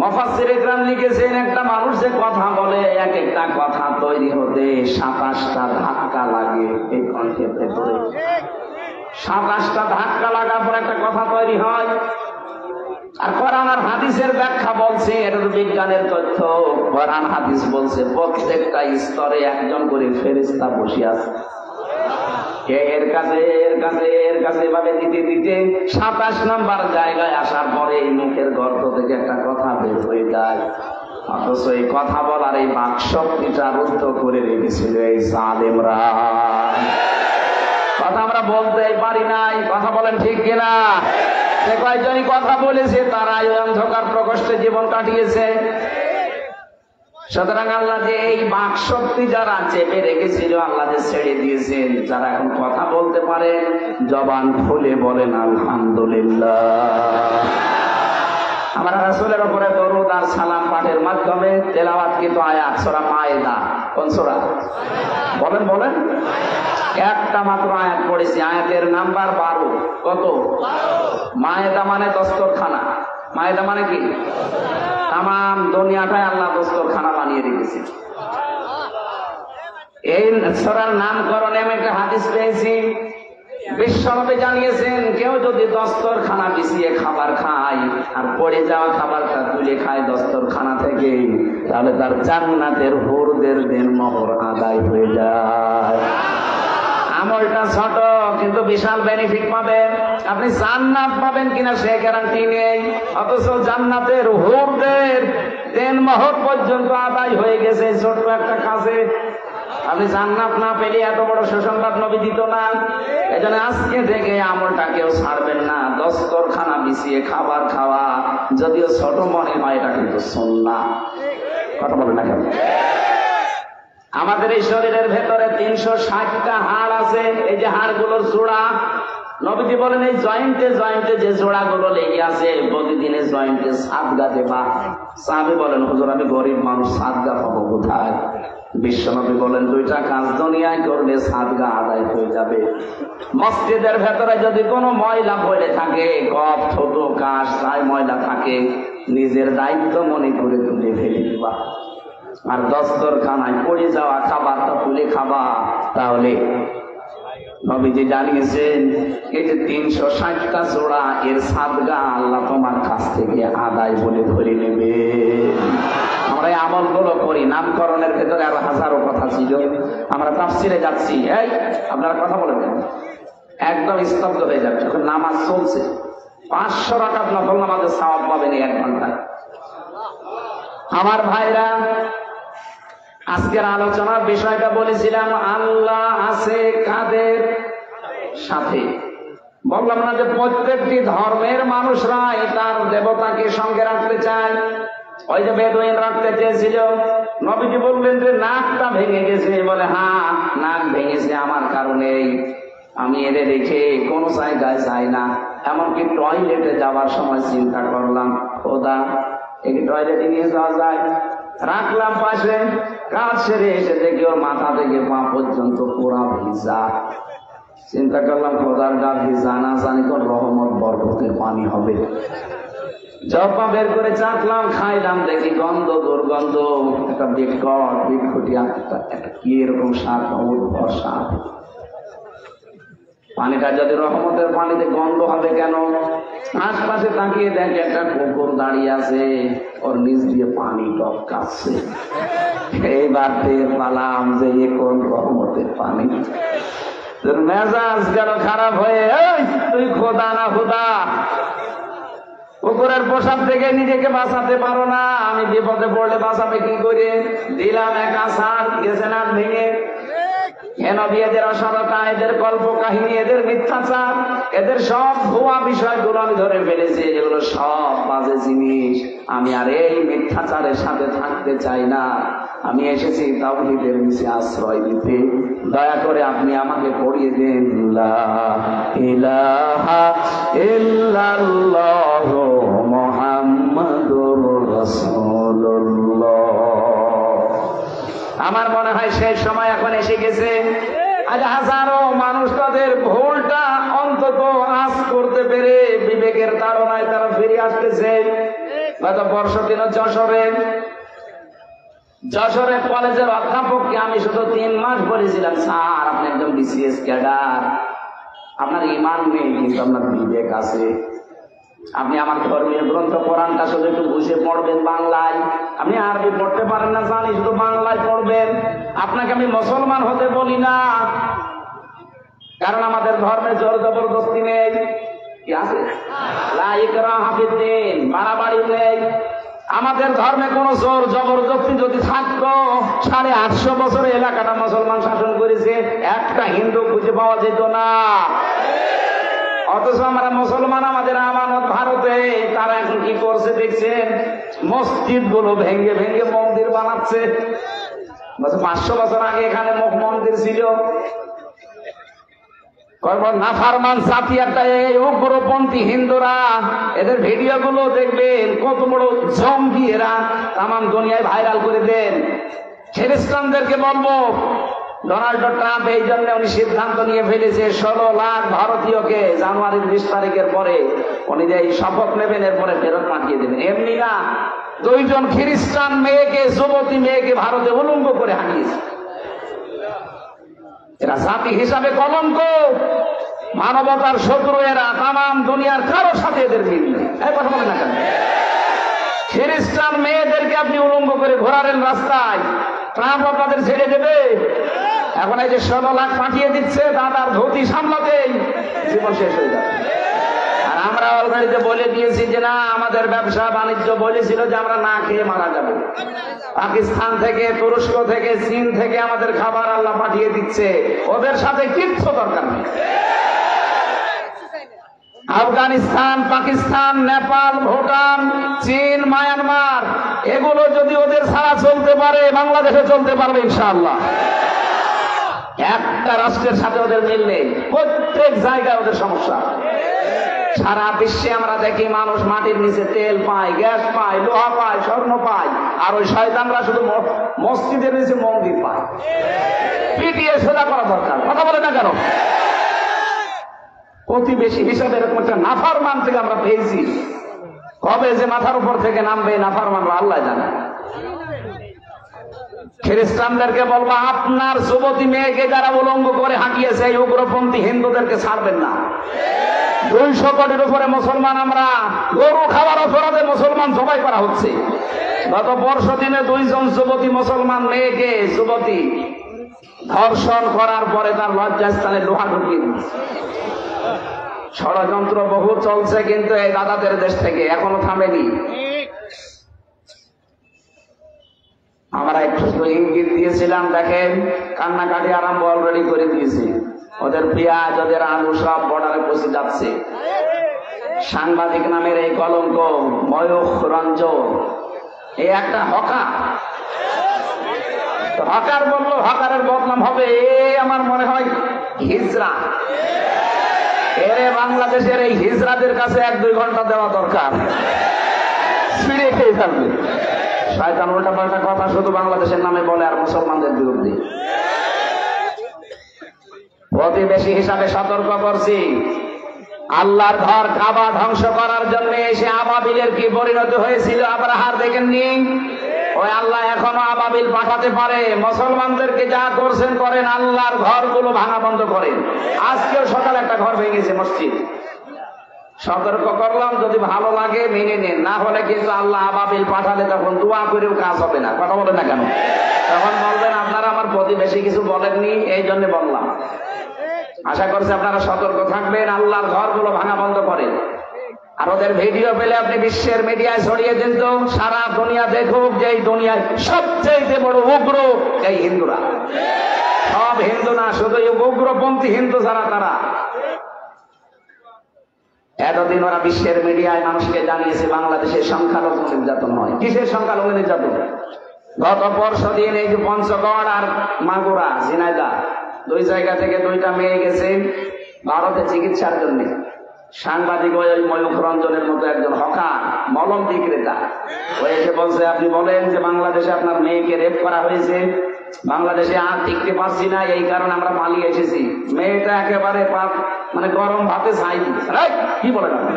মুফাসসির ইকরাম লিখেছেন একটা মানুষ যে কথা বলে, এক একটা কথা তৈরি হতে 27টা ধাক্কা লাগে। এই কণ্ঠের ভেতরে 27টা ধাক্কা লাগার পর একটা কথা তৈরি হয়। আর কোরআন আর হাদিসের ব্যাখ্যা বলছে, এটা তো বিজ্ঞানের তথ্য। কোরআন হাদিস বলছে প্রত্যেকটা স্তরে একজন করে ফেরেশতা বসে আছে, এর কাছে এভাবে দিতে দিতে 27 নম্বর জায়গায় আসার পরে এই মুখের গর্ত থেকে একটা কথা বের হয়ে যায়। অথচ এই কথা বলার এই বাকশক্তিটা রুদ্ধ করে রেখেছিল এই জালেমরা। কথা আমরা বলতেই পারি নাই, কথা বলেন ঠিক কিনা? সে কয়জনই কথা বলেছে, তারাই অন্ধকার প্রকোষ্ঠে জীবন কাটিয়েছে। সুতরাং আল্লাহ যে এই বাক শক্তি যারা চেপে রেখেছিল, আল্লাহ যে ছেড়ে দিয়েছেন, যারা এখন কথা বলতে পারেন, জবান খুলে বলেন আলহামদুলিল্লাহ। আমরা রাসূলের উপরে দরুদ আর সালাম পাঠের মাধ্যমে তেলাওয়াতকৃত আয়াত সূরা মায়েদা, কোন সূরা? বলেন একটা মাত্র আয়াত পড়েছি, আয়াতের নাম্বার 12। কত? মায়েদা মানে দস্তরখানা। মায়েদা মানে কি? তাম দুনিয়াটাই আল্লাহ দস্তরখানা বানিয়ে রেখেছে। এই সূরার নামকরণে আমি একটা হাদিস পেয়েছি, বিশ্বনবী জানিয়েছেন কেউ যদি দস্তরখানা বিছিয়ে খাবার খায় আর পড়ে যাওয়া খাবারটা তুলে খায় দস্তরখানা থেকে, তাহলে তার জান্নাতের হুরদের দেনমোহর আদায় হয়ে যায়। আমলটা ছোট কিন্তু বিশাল বেনিফিট পাবেন। আপনি জান্নাত পাবেন কিনা সে গ্যারান্টি নেই, অথচ জান্নাতের হুরদের দেনমোহর পর্যন্ত আদায় হয়ে গেছে ছোট্ট একটা কাজে। আপনি জান্নাত না পেলে এত বড় সুসংবাদ নবী দিত না। এজন্য আজকে থেকে আমলটাকেও ছাড়বেন না। দস্তরখানা বিছিয়ে খাবার খাওয়া যদিও ছোট মনে হয়, এটা কিন্তু সুন্নাহ। কথা বলেন না কেন? আমাদের এই শরীরের ভেতরে 360টা হাড় আছে। এই যে হাড়গুলোর জোড়া, নবীজি বলেন এই জয়েন্টে জয়েন্টে যে জোড়াগুলো লেগে আছে, প্রতিদিনের জয়েন্টে সাদগা দেবা। সাহাবী বলেন, হুজুর আমি গরিব মানুষ, সাদগা পাবো কোথায়? বিশ্বনবী বলেন, 2টা কাজ দুনিয়ায় করলে সাদগা আদায় হয়ে যাবে। মসজিদের ভেতরে যদি কোনো ময়লা পড়ে থাকে, কপ ছোট কাশ যাই ময়লা থাকে, নিজের দায়িত্ব মনে করে তুলে ফেলে দিবা। আর দস্তরখানায় পড়ে যাওয়া খাবারটা তুলে খাবা। তাহলে নবীজি জানিয়েছেন এই যে 360টা জোড়া, এর সাদগা আল্লাহ তোমার কাছ থেকে আদায় বলে ধরে নেবে। আমরা এই আমলগুলো করি। নামকরণের ভেতরে আরো হাজারো কথা ছিল, আমরা তাফসিরে যাচ্ছি। এই আপনারা কথা বলেন একদম স্তব্ধ হয়ে যাচ্ছে। এখন নামাজ চলছে, 500 রাকাত নফল নামাজের সওয়াব পাবেন 1 ঘন্টায়। আমার ভাইরা, আজকের আলোচনার বিষয়টা বলেছিলাম আল্লাহ আছে কাদের সাথে। বললাম না যে প্রত্যেকটি ধর্মের মানুষরাই তার দেবতাকে সঙ্গে রাখতে চায়। ওই যে বেদুইন রাখতে চেয়েছিল, নবীজি বললেন যে নাকটা ভেঙে গেছে। বলে হ্যাঁ, নাক ভেঙেছে আমার কারণেই, আমি এদের রেখে কোনো জায়গায় যাই না। এমনকি টয়লেটে যাওয়ার সময় চিন্তা করলাম, খোদা এই টয়লেটে নিয়ে যাওয়া যায়, রাখলাম পাশে। কাজ সেরে এসে দেখি ওর মাথা থেকে পা পর্যন্ত পুরা ভিজা। চিন্তা করলাম খোদার গা ভিজা, না জানি কোন রহমত বরকতের পানি হবে। জপা বের করে চাটলাম, খাইলাম, দেখি গন্ধ দুর্গন্ধ, একটা বিক্ষুটিয়া একটা কি এরকম স্বাদ, অমূল্য স্বাদ। পানিটা যদি রহমতের পানিতে গন্ধ হবে কেন? আশপাশে তাকিয়ে দেখে একটা কুকুর দাঁড়িয়ে আছে, ওর নিচ দিয়ে পানি টপকাচ্ছে। এইবার টের পালাম যে এ কোন রহমতের পানি। মেজাজ গেল খারাপ হয়ে, তুই খোদা না খোদা? কুকুরের পোশাক থেকে নিজেকে বাঁচাতে পারো না, আমি বিপদে পড়লে বাঁচাবে কি করে? দিলাম এক আছাড়, গেছে নাক ভেঙে। এদের অসরতা, এদের কল্প কাহিনী, এদের মিথ্যাচার, এদের সব ভুয়া বিষয়গুলো আমি ধরে ফেলেছি। এগুলো সব বাজে জিনিস। আমি আর এই মিথ্যাচারের সাথে থাকতে চাই না। আমি এসেছি তাওহীদের নিচে আশ্রয় দিতে। দয়া করে আপনি আমাকে পড়িয়ে দেন লা ইলাহা ইল্লাল্লাহু মুহাম্মাদুর রাসূলুল্লাহ। আমার মনে হয় সেই সময় এখন এসে গেছে। আজ হাজারো মানুষ তাদের ভুলটা অন্তত আজ করতে পেরে বিবেকের তাড়নায় তারা ফিরে আসতেছে। গত বর্ষ দিন যশোরে কলেজের অধ্যাপককে আমি শুধু 3 মাস বলেছিলাম, স্যার আপনি একদম বিসিএস ক্যাডার, আপনার ইমান নেই কিন্তু আপনার বিবেক আছে। আপনি আমার ধর্মীয় গ্রন্থ কোরআনটা শুধু একটু বুঝে পড়বেন বাংলায়। আপনি আরবি পড়তে পারেন না জানি, শুধু বাংলায় পড়বেন। আপনাকে আমি মুসলমান হতে বলি না, কারণ আমাদের ধর্মে জোর জবরদস্তি নেই। কি আছে? লা ইকরাহা ফিদ্দীন, বাড়াবাড়ি নেই। আমাদের ধর্মে কোন জোর জবরদস্তি যদি থাকতো, 850 বছরে এলাকাটা মুসলমান শাসন করেছে, একটা হিন্দু খুঁজে পাওয়া যেত না। অথচ আমরা মুসলমান, আমাদের আমানত ভারতে, তারা এখন কি করছে দেখছেন? মসজিদ গুলো ভেঙে ভেঙে মন্দির বানাচ্ছে। 500 বছর আগে এখানে মন্দির ছিল। নাফারমান জাতি একটা, এই উগ্রপন্থী হিন্দুরা, এদের ভিডিও গুলো দেখবেন, কত বড় জঙ্গি এরা, তামাম দুনিয়ায় ভাইরাল করে দেন। খ্রিস্টানদেরকে বলবো, ডোনাল্ড ট্রাম্প এই জন্য উনি সিদ্ধান্ত নিয়ে ফেলেছে 16 লাখ ভারতীয়কে জানুয়ারির 20 তারিখের পরে উনি যে শপথ নেবেন, এরপরে ফেরত পাঠিয়ে দেবেন। এমনি না, 2 জন খ্রিস্টান মেয়েকে, যুবতী মেয়েকে ভারতে উলঙ্গ করে হাঁটিয়েছে। এরা জাতি হিসাবে কলঙ্ক, মানবতার শত্রু এরা। তামাম দুনিয়ার কারোর সাথে এদের মিল নেই। এই কথা বলে না কেন? খ্রিস্টান মেয়েদেরকে আপনি উলঙ্গ করে ঘোরালেন রাস্তায়, ট্রাম্প আপনাদের ছেড়ে দেবে? এখন এই যে 16 লাখ পাঠিয়ে দিচ্ছে দাদার ধুতি সামলাতেই জীবন শেষ হয়ে যাবে। আর আমরা অলরেডি বলে দিয়েছি যে না, আমাদের ব্যবসা বাণিজ্য বলেছিল যে আমরা না খেয়ে মারা যাব। পাকিস্তান থেকে, তুরস্ক থেকে, চীন থেকে আমাদের খাবার আল্লাহ পাঠিয়ে দিচ্ছে, ওদের সাথে কিচ্ছু দরকার নেই। আফগানিস্তান, পাকিস্তান, নেপাল, ভুটান, চীন, মায়ানমার, এগুলো যদি ওদের ছাড়া চলতে পারে, বাংলাদেশে চলতে পারবে ইনশাআল্লাহ। একটা রাষ্ট্রের সাথে ওদের মিল নেই, প্রত্যেক জায়গায় ওদের সমস্যা। সারা বিশ্বে আমরা দেখি মানুষ মাটির নিচে তেল পায়, গ্যাস পায়, লোহা পায়, স্বর্ণ পায়, আর ওই শয়তানরা শুধু মসজিদের নিচে মন্দির পায়। পিটিয়ে সোজা করা দরকার, কথা বলে না কেন? প্রতিবেশী হিসাবে এরকম একটা নাফরমান থেকে আমরা পেয়েছি, কবে যে মাথার উপর থেকে নামবে নাফরমানরা আল্লাহ জানে। খ্রিস্টানদেরকে বলবো, আপনার যুবতী মেয়েকে যারা উলঙ্গ করে হাঁকিয়েছে এই উগ্রপন্থী হিন্দুদেরকে ছাড়বেন না। 200 কোটির উপরে মুসলমান আমরা, গরু খাওয়ার অপরাধে মুসলমান জবাই করা হচ্ছে। গত পরশু দিনে 2 জন যুবতী মুসলমান মেয়েকে যুবতী ধর্ষণ করার পরে তার লজ্জাস্থানে লোহা ঢুকিয়ে দিচ্ছে। ষড়যন্ত্র বহু চলছে, কিন্তু এই দাদাদের দেশ থেকে এখনো থামেনি। আমরা একটু ইঙ্গিত দিয়েছিলাম, দেখেন কান্নাকাটি আরম্ভ অলরেডি করে দিয়েছি। ওদের পেঁয়াজ, ওদের আলু সব বর্ডারে পৌঁছে যাচ্ছে। সাংবাদিক নামের এই কলঙ্ক ময়ূখ রঞ্জন, এই একটা হকার। হকার বললো, হকারের বদনাম হবে। আমার মনে হয় হিজড়া। এরে বাংলাদেশের এই হিজড়াদের কাছে 1-2 ঘন্টা দেওয়া দরকার, ছিঁড়ে খেয়ে ফেলবে। শয়তান উল্টা পাল্টা কথা শুধু বাংলাদেশের নামে বলে আর মুসলমানদের বিরুদ্ধে। প্রতিবেশী হিসাবে সতর্ক করছি, আল্লাহর ঘর কাবা ধ্বংস করার জন্য এসে আবাবিলের কি পরিণতি হয়েছিল আব্রাহার দেখেননি? ওই আল্লাহ এখনো আবাবিল পাঠাতে পারে। মুসলমানদেরকে যা করছেন করেন, আল্লাহর ঘরগুলো ভাঙা বন্ধ করেন। আজকেও সকালে একটা ঘর ভেঙেছে মসজিদ। সতর্ক করলাম, যদি ভালো লাগে মেনে নেন, না হলে কিন্তু আল্লাহ আবাবিল পাঠালে তখন দোয়া করেও কাজ হবে না। কথা বলে না কেন? তখন বলবেন আপনারা আমার প্রতিবেশী কিছু বলেননি, এই জন্য বললাম। আশা করছি আপনারা সতর্ক থাকবেন, আল্লাহর ঘরগুলো ভাঙা বন্ধ করেন। আর ওদের ভিডিও পেলে আপনি বিশ্বের মিডিয়ায় ছড়িয়ে দেন, তো সারা দুনিয়া দেখুক যে এই দুনিয়ায় সবচেয়ে বড় উগ্র এই হিন্দুরা। সব হিন্দু না, শুধু উগ্রপন্থী হিন্দু যারা, তারা। এতদিন ওরা বিশ্বের মিডিয়ায় মানুষকে জানিয়েছে বাংলাদেশের সংখ্যালঘু নির্যাতন হয়। কিসের সংখ্যালঘু নির্যাতন? গত পরশু দিন এই যে পঞ্চগড় আর মাগুরা, ঝিনাইদহ, 2 জায়গা থেকে 2টা মেয়ে গেছে ভারতে চিকিৎসার জন্য। সাংবাদিক ওই ময়ূখ রঞ্জনের মতো একজন হকার, মলম বিক্রেতা, ও এসে বলছে, আপনি বলেন যে বাংলাদেশে আপনার মেয়েকে রেপ করা হয়েছে, বাংলাদেশে আর টিকতে পারছি না, এই কারণে আমরা পালিয়ে এসেছি। মেয়েটা একেবারে মানে গরম ভাতে ছাই দিচ্ছে। কি বলেন আপনি?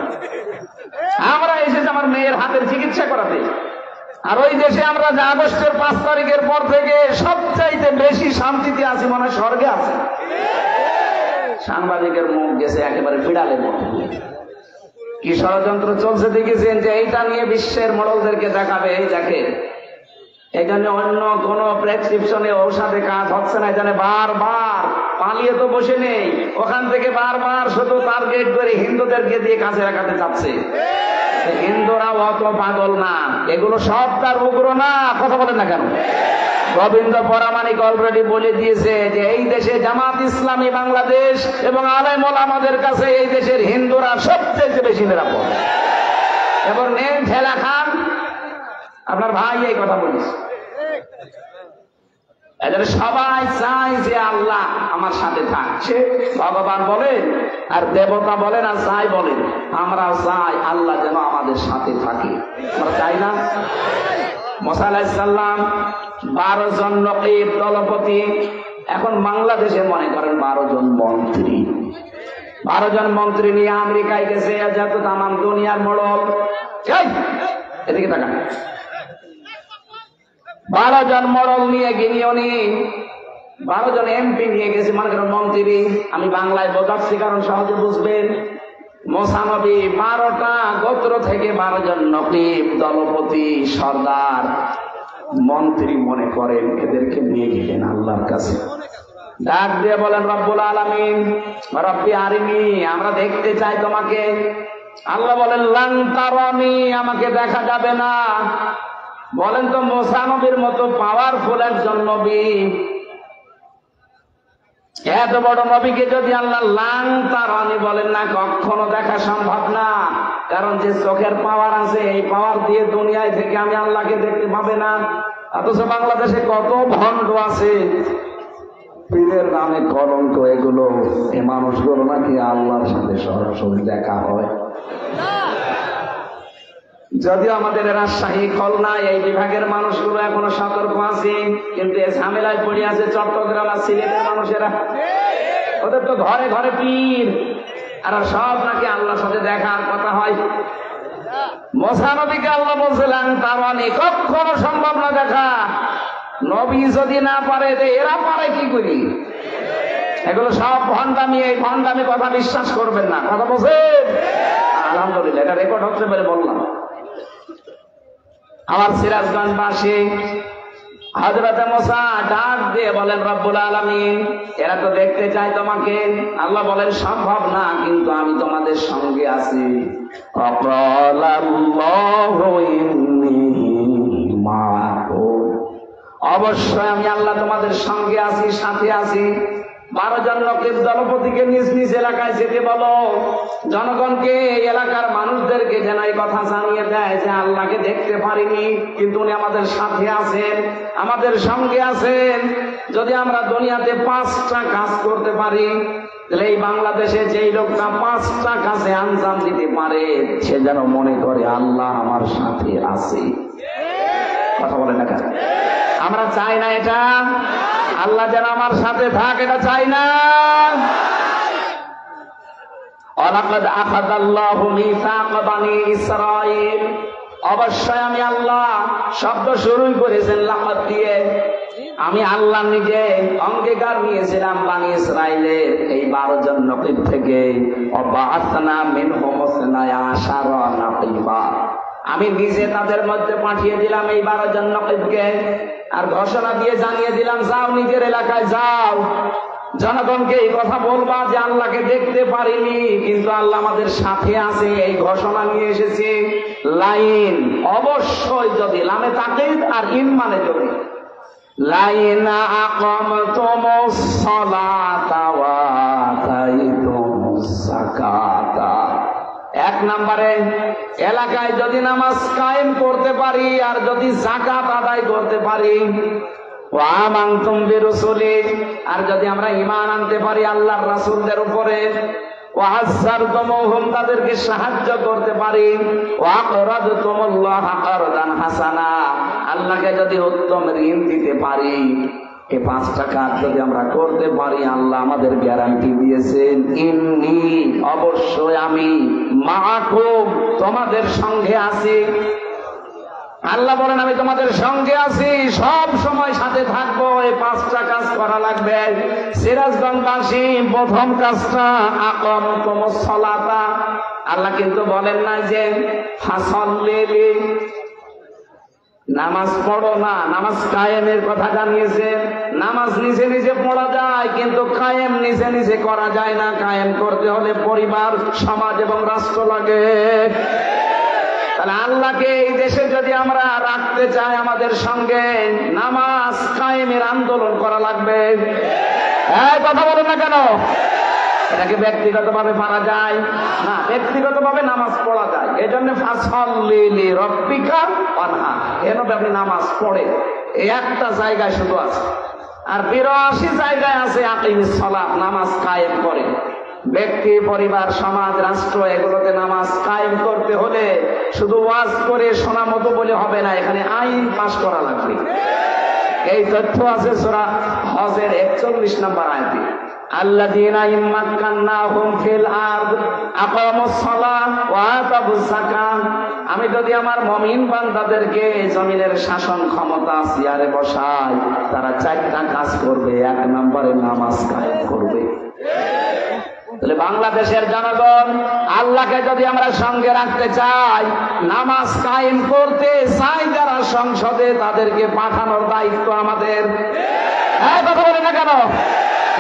আমরা এসেছি আমার মেয়ের হাতের চিকিৎসা করাতে। আর ওই দেশে আমরা যে আগস্টের 5 তারিখের পর থেকে সবচাইতে বেশি শান্তিতে আছি, মনে হয় স্বর্গে আছে। সাংবাদিকের মুখ গেছে একেবারে বিড়ালের মতো। কি ষড়যন্ত্র চলছে দেখেছেন, যে এইটা নিয়ে বিশ্বের মডেলদেরকে দেখাবে, এই দেখে এখানে অন্য কোন প্রেসক্রিপশনে ঔষধে কাজ হচ্ছে না, এখানে বারবার পালিয়ে তো বসে নেই, ওখান থেকে বারবার শুধু টার্গেট করে হিন্দুদেরকে দিয়ে কাছে রাখাতে চাচ্ছে। হিন্দুরা অত পাগল না, এগুলো সব তার উগ্র না। কথা বলেন না কেন? গোবিন্দ পরামানিক অলরেডি বলে দিয়েছে যে এই দেশে জামাত ইসলামী বাংলাদেশ এবং আলেম ওলামাদের কাছে এই দেশের হিন্দুরা সবচেয়ে বেশি নিরাপদ। এবং নেন ঠেলা খান, আপনার ভাই এই কথা বলিস। এদের সবাই চায় যে আল্লাহ আমার সাথে থাকছে, ভগবান বলেন আর দেবতা বলেন আর চাই বলেন, আমরা চাই আল্লাহ যেন আমাদের সাথে থাকে। আমরা চাই না? মুসা আলাইহিস সালাম 12 জন নকিব দলপতি, এখন বাংলাদেশে মনে করেন 12 জন মন্ত্রী। 12 জন মন্ত্রী নিয়ে আমেরিকায় গেছে, যত তাম দুনিয়ার মোড়ল। এদিকে তাকান, 12 জন মডল নিয়ে গিয়ে উনি 12 জন এমপি নিয়ে গেছে, মনে করেন মন্ত্রী। আমি বাংলায় বোঝাচ্ছি কারণ সহজে বুঝবেন। মুসা নবী 12টা গোত্র থেকে 12 জন নকিব, দলপতি, সর্দার, মন্ত্রী মনে করেন, এদেরকে নিয়ে গেলেন আল্লাহর কাছে। ডাক দিয়ে বলেন, রব্বুল আলামিন, রব্বি আরিনি, আমরা দেখতে চাই তোমাকে। আল্লাহ বলেন লান তারানি, আমাকে দেখা যাবে না। বলেন তো মুসা নবীর মতো পাওয়ারফুল একজন নবী, এত বড় নবীকে যদি আল্লাহ লান তারানি বলেন না, কখনো দেখা সম্ভব না। কারণ যে চোখের পাওয়ার আছে, এই পাওয়ার দিয়ে দুনিয়ায় থেকে আমি আল্লাহকে দেখতে পাবে না। অথচ বাংলাদেশে কত ভণ্ড আছে, পীরের নামে কলঙ্ক এগুলো, এই মানুষগুলো নাকি আল্লাহর সাথে সরাসরি দেখা হয়। যদিও আমাদের রাজশাহী, খুলনা এই বিভাগের মানুষগুলো এখনো সতর্ক আছে, কিন্তু এই ঝামেলায় পড়ে আছে চট্টগ্রাম আর সিলেটের মানুষেরা। ওদের তো ঘরে ঘরে পীর, আর সব নাকি আল্লাহর সাথে দেখার কথা হয়। মুসা নবীকে আল্লাহ বলছিলেন তার মানে কখনো সম্ভব না দেখা। নবী যদি না পারে, এরা পারে কি করি? এগুলো সব ভণ্ডামি, এই ভণ্ডামি কথা বিশ্বাস করবেন না। কথা বলছেন? আলহামদুলিল্লাহ, এটা রেকর্ড হচ্ছে বলে বললাম। আমার সিরাজগঞ্জবাসী হযরতে মুসা ডাক দিয়ে বলেন রব্বুল আলামিন, এরা তো দেখতে চায় তোমাকে। আল্লাহ বলেন সম্ভব না, কিন্তু আমি তোমাদের সঙ্গে আছি। অবশ্যই আমি আল্লাহ তোমাদের সঙ্গে আছি, সাথে আছি। 12 জন নকিব দলপতিকে নিজ নিজ এলাকায় যেতে বলো, জনগণকে, এলাকার মানুষদেরকে যেন এই কথা জানিয়ে দেয় যে আল্লাহকে দেখতে পারিনি, কিন্তু উনি আমাদের সাথে আছেন, আমাদের সঙ্গে আছেন। যদি আমরা দুনিয়াতে 5টা কাজ করতে পারি, তাহলে এই বাংলাদেশে যেই লোকটা 5টা কাজে আঞ্জাম দিতে পারে, সে যেন মনে করে আল্লাহ আমার সাথে আছে। কথা বলেন না কেন? আমরা চাই না এটা? আল্লাহ যেন আমার সাথে থাক, এটা চাই না। ওয়ালাকাদ আখাযাল্লাহু মিসাক বানি ইসরাঈল, অবশ্যই আমি আল্লাহ, শব্দ শুরুই করেছেন লাকাদ দিয়ে। আমি আল্লাহ নিজে অঙ্গীকার নিয়েছিলাম বানি ইসরাঈলের এই 12 জন নকিব থেকে। ওয়াবাআসনা মিনহুম 12 নাকিবা, আমি নিজে তাদের মধ্যে পাঠিয়ে দিলাম এই 12 জন নকিবকে, আর ঘোষণা দিয়ে জানিয়ে দিলাম, যাও নিজের এলাকায় যাও, জনগণকে এই কথা বলবা যে আল্লাহকে দেখতে পারিনি, কিন্তু আল্লাহ আমাদের সাথে আছে, এই ঘোষণা নিয়ে এসেছি। লাইন অবশ্যই, যদি লামে তাকিদ আর ইন মানে যদি, লাইনা আকামতুমুস সালাতা ওয়া আতাইতুমুস যাকাতা। 1 নম্বরে, এলাকায় যদি নামাজ কায়েম করতে পারি আর যদি যাকাত আদায় করতে পারি, ওয়া আমানতুম বিরুসুলি, আর যদি আমরা ঈমান আনতে পারি আল্লাহর রাসূলদের উপরে, ওয়া আযযারতুমুহুম, তাদেরকে সাহায্য করতে পারি, ওয়া আকরাদতুমুল্লাহা কারদান হাসানা, আল্লাহকে যদি উত্তম ঋণ দিতে পারি, এই 5টা কাজ যদি আমরা করতে পারি, আল্লাহ আমাদের গ্যারান্টি দিয়েছেন, ইন্নী, অবশ্যই আমি, মাআকুম, তোমাদের সঙ্গে আছি। আল্লাহ বলেন আমি তোমাদের সঙ্গে আছি, সব সময় সাথে থাকবো। এই 5টা কাজ করা লাগবে। সিরাজগঞ্জবাসী, প্রথম কাজটা আকামতুমুস সালাতা। আল্লাহ কিন্তু বলেন না যে ফাসাল্লি, নামাজ পড়ো না, নামাজ কায়েমের কথা জানিয়েছে। নামাজ নিজে নিজে পড়া যায়, কিন্তু কায়েম নিজে নিজে করা যায় না। কায়েম করতে হলে পরিবার, সমাজ এবং রাষ্ট্র লাগে। তাহলে আল্লাহকে এই দেশে যদি আমরা রাখতে চাই আমাদের সঙ্গে, নামাজ কায়েমের আন্দোলন করা লাগবে। কথা বলেন না কেন? এটাকে ব্যক্তিগতভাবে পারা যায় না, ব্যক্তিগতভাবে নামাজ পড়া যায়। এই জন্য ফাসাল্লি লিরাব্বিকা ওয়ানহার, এভাবে আপনি নামাজ পড়ে, এই একটা জায়গায় শুধু আছে। আর 82 জায়গায় আছে আকিমিস সালাত, নামাজ কায়েম করে। ব্যক্তি, পরিবার, সমাজ, রাষ্ট্র, এগুলোতে নামাজ কায়েম করতে হলে শুধু ওয়াজ করে শোনা মতো বলে হবে না, এখানে আইন পাশ করা লাগবে। এই তথ্য আছে সূরা হজের 41 নম্বর আয়াতে, আল্লাযীনা ইম্মাক্কান্নাহুম ফিল আরদ আকামুস সালাহ ওয়া আতাবুজ যাকাত। আমি যদি আমার মুমিন বান্দাদেরকে জমিনের শাসন ক্ষমতা চেয়ারে বসাই, তারা 4টা কাজ করবে। 1 নম্বরে নামাজ কায়েম করবে। তাহলে বাংলাদেশের জনগণ, আল্লাহকে যদি আমরা সঙ্গে রাখতে চাই, নামাজ কায়েম করতে চাই যারা সংসদে, তাদেরকে পাঠানোর দায়িত্ব আমাদের। কথা বলে না কেন?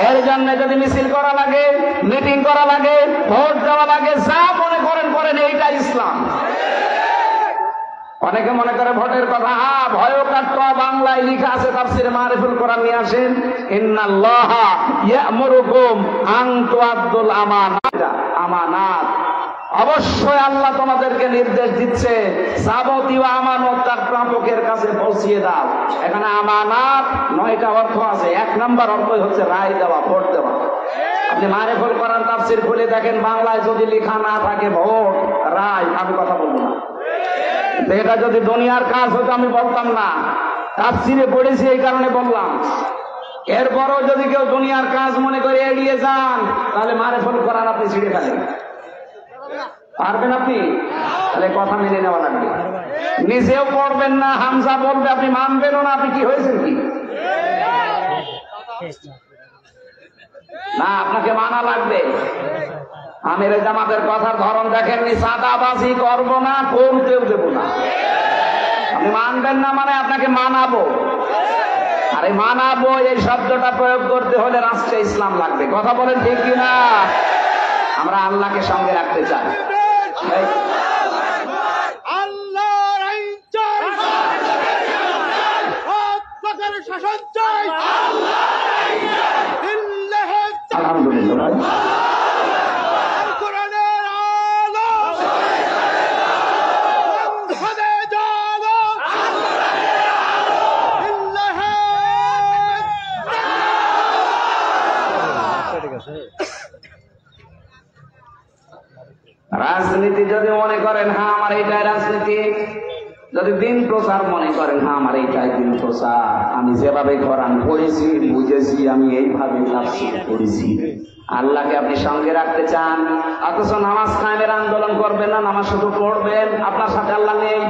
এর জন্য যদি মিছিল করা লাগে, মিটিং করা লাগে, ভোট দেওয়া লাগে, যা মনে করেন করেন, এইটা ইসলাম। অনেকে মনে করে ভোটের কথা, ভয় কাটতো, বাংলায় লেখা আছে তাফসীরে মারিফুল কোরআন নিয়ে আসেন, ইন্নাল্লাহা ইয়া'মুরুকুম আন তুআদ্দুল আমানাত। অবশ্যই আল্লাহ তোমাদেরকে নির্দেশ দিচ্ছে যাবতীয় আমানত তার প্রাপকের কাছে পৌঁছিয়ে দাও। এখানে আমানাত 9টা অর্থ আছে। 1 নম্বর অর্থ হচ্ছে রায় দেওয়া, ভোট দেওয়া। আপনি মারিফুল কোরআন তাফসীর খুলে দেখেন, বাংলায় যদি লেখা না থাকে ভোট, রায়, আমি কথা বলবো না। এটা যদি দুনিয়ার কাজ হতো আমি বলতাম না, তাফসীরে পড়েছি এই কারণে বললাম। এরপরও যদি কেউ দুনিয়ার কাজ মনে করে এড়িয়ে যান, তাহলে মারিফুল কোরআন আপনি ছিঁড়ে ফেলেন। পারবেন আপনি? তাহলে কথা মেনে নেওয়া লাগবে। নিজেও পড়বেন না, হামজা বলবে আপনি মানবেনও না, আপনি কি হয়েছেন কি না, আপনাকে মানা লাগবে। আমির জামাতের কথার ধরন দেখেননি, সাদাবাজি করবো না, করতেও দেবো না। আপনি মানবেন না মানে আপনাকে মানাবো। আর এই মানাবো এই শব্দটা প্রয়োগ করতে হলে রাষ্ট্রে ইসলাম লাগবে। কথা বলেন ঠিক কিনা? আমরা আল্লাহকে সঙ্গে রাখতে চাই। আল্লাহর আইন চাই, হকের শাসন চাই, আলহামদুলিল্লাহ। কোরআনের আলো বন্ধে জ্বালো, রাজনীতি যদি মনে করেন হ্যাঁ আমার এইটাই রাজনীতি, যদি দিন প্রচার মনে করেন হ্যাঁ আমার এইটাই দিন প্রচার, আমি যেভাবে কোরআন পড়েছি বুঝেছি, আমি এইভাবে তাফসীর করেছি, আল্লাহকে আপনি সঙ্গে রাখতে চান, অথচ নামাজ কায়েমের আন্দোলন করবেন না, নামাজ শুধু পড়বেন, আপনার সাথে আল্লাহ নেই।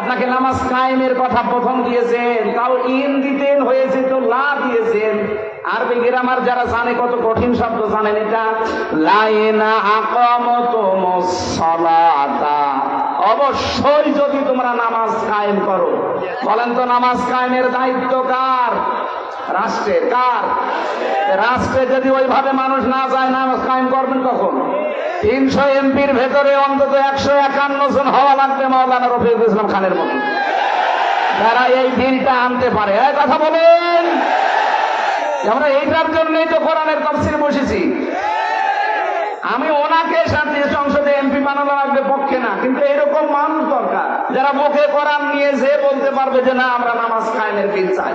আপনাকে নামাজ কায়েমের কথা প্রথম দিয়েছেন, তাও ইন দিতেন, হয়েছে তো লা দিয়েছেন। আরবি গ্রামার যারা জানে কত কঠিন শব্দ জানেন এটা। লাইনা আকামতুমুস সালাতা, অবশ্যই যদি তোমরা নামাজ কায়েম করো। বলেন তো নামাজ কায়েমের দায়িত্ব কার? রাষ্ট্রের। কার? রাষ্ট্রে যদি ওইভাবে মানুষ না যায়, নামাজ কায়েম করবেন কখন? 300 এমপির ভেতরে অন্তত 151 জন হওয়া লাগবে মাওলানা রফিকুল ইসলাম খানের মতো, যারা এই বিলটা আনতে পারে। কথা বলেন। আমরা এইটার জন্যই তো কোরআনের তাফসীরে বসেছি। আমি ওনাকে সংসদে এমপি বানানো লাগবে পক্ষে না, কিন্তু এরকম মানুষ দরকার যারা মুখে কোরআন নিয়ে যে বলতে পারবে যে না আমরা নামাজ কায়েমের বিল চাই।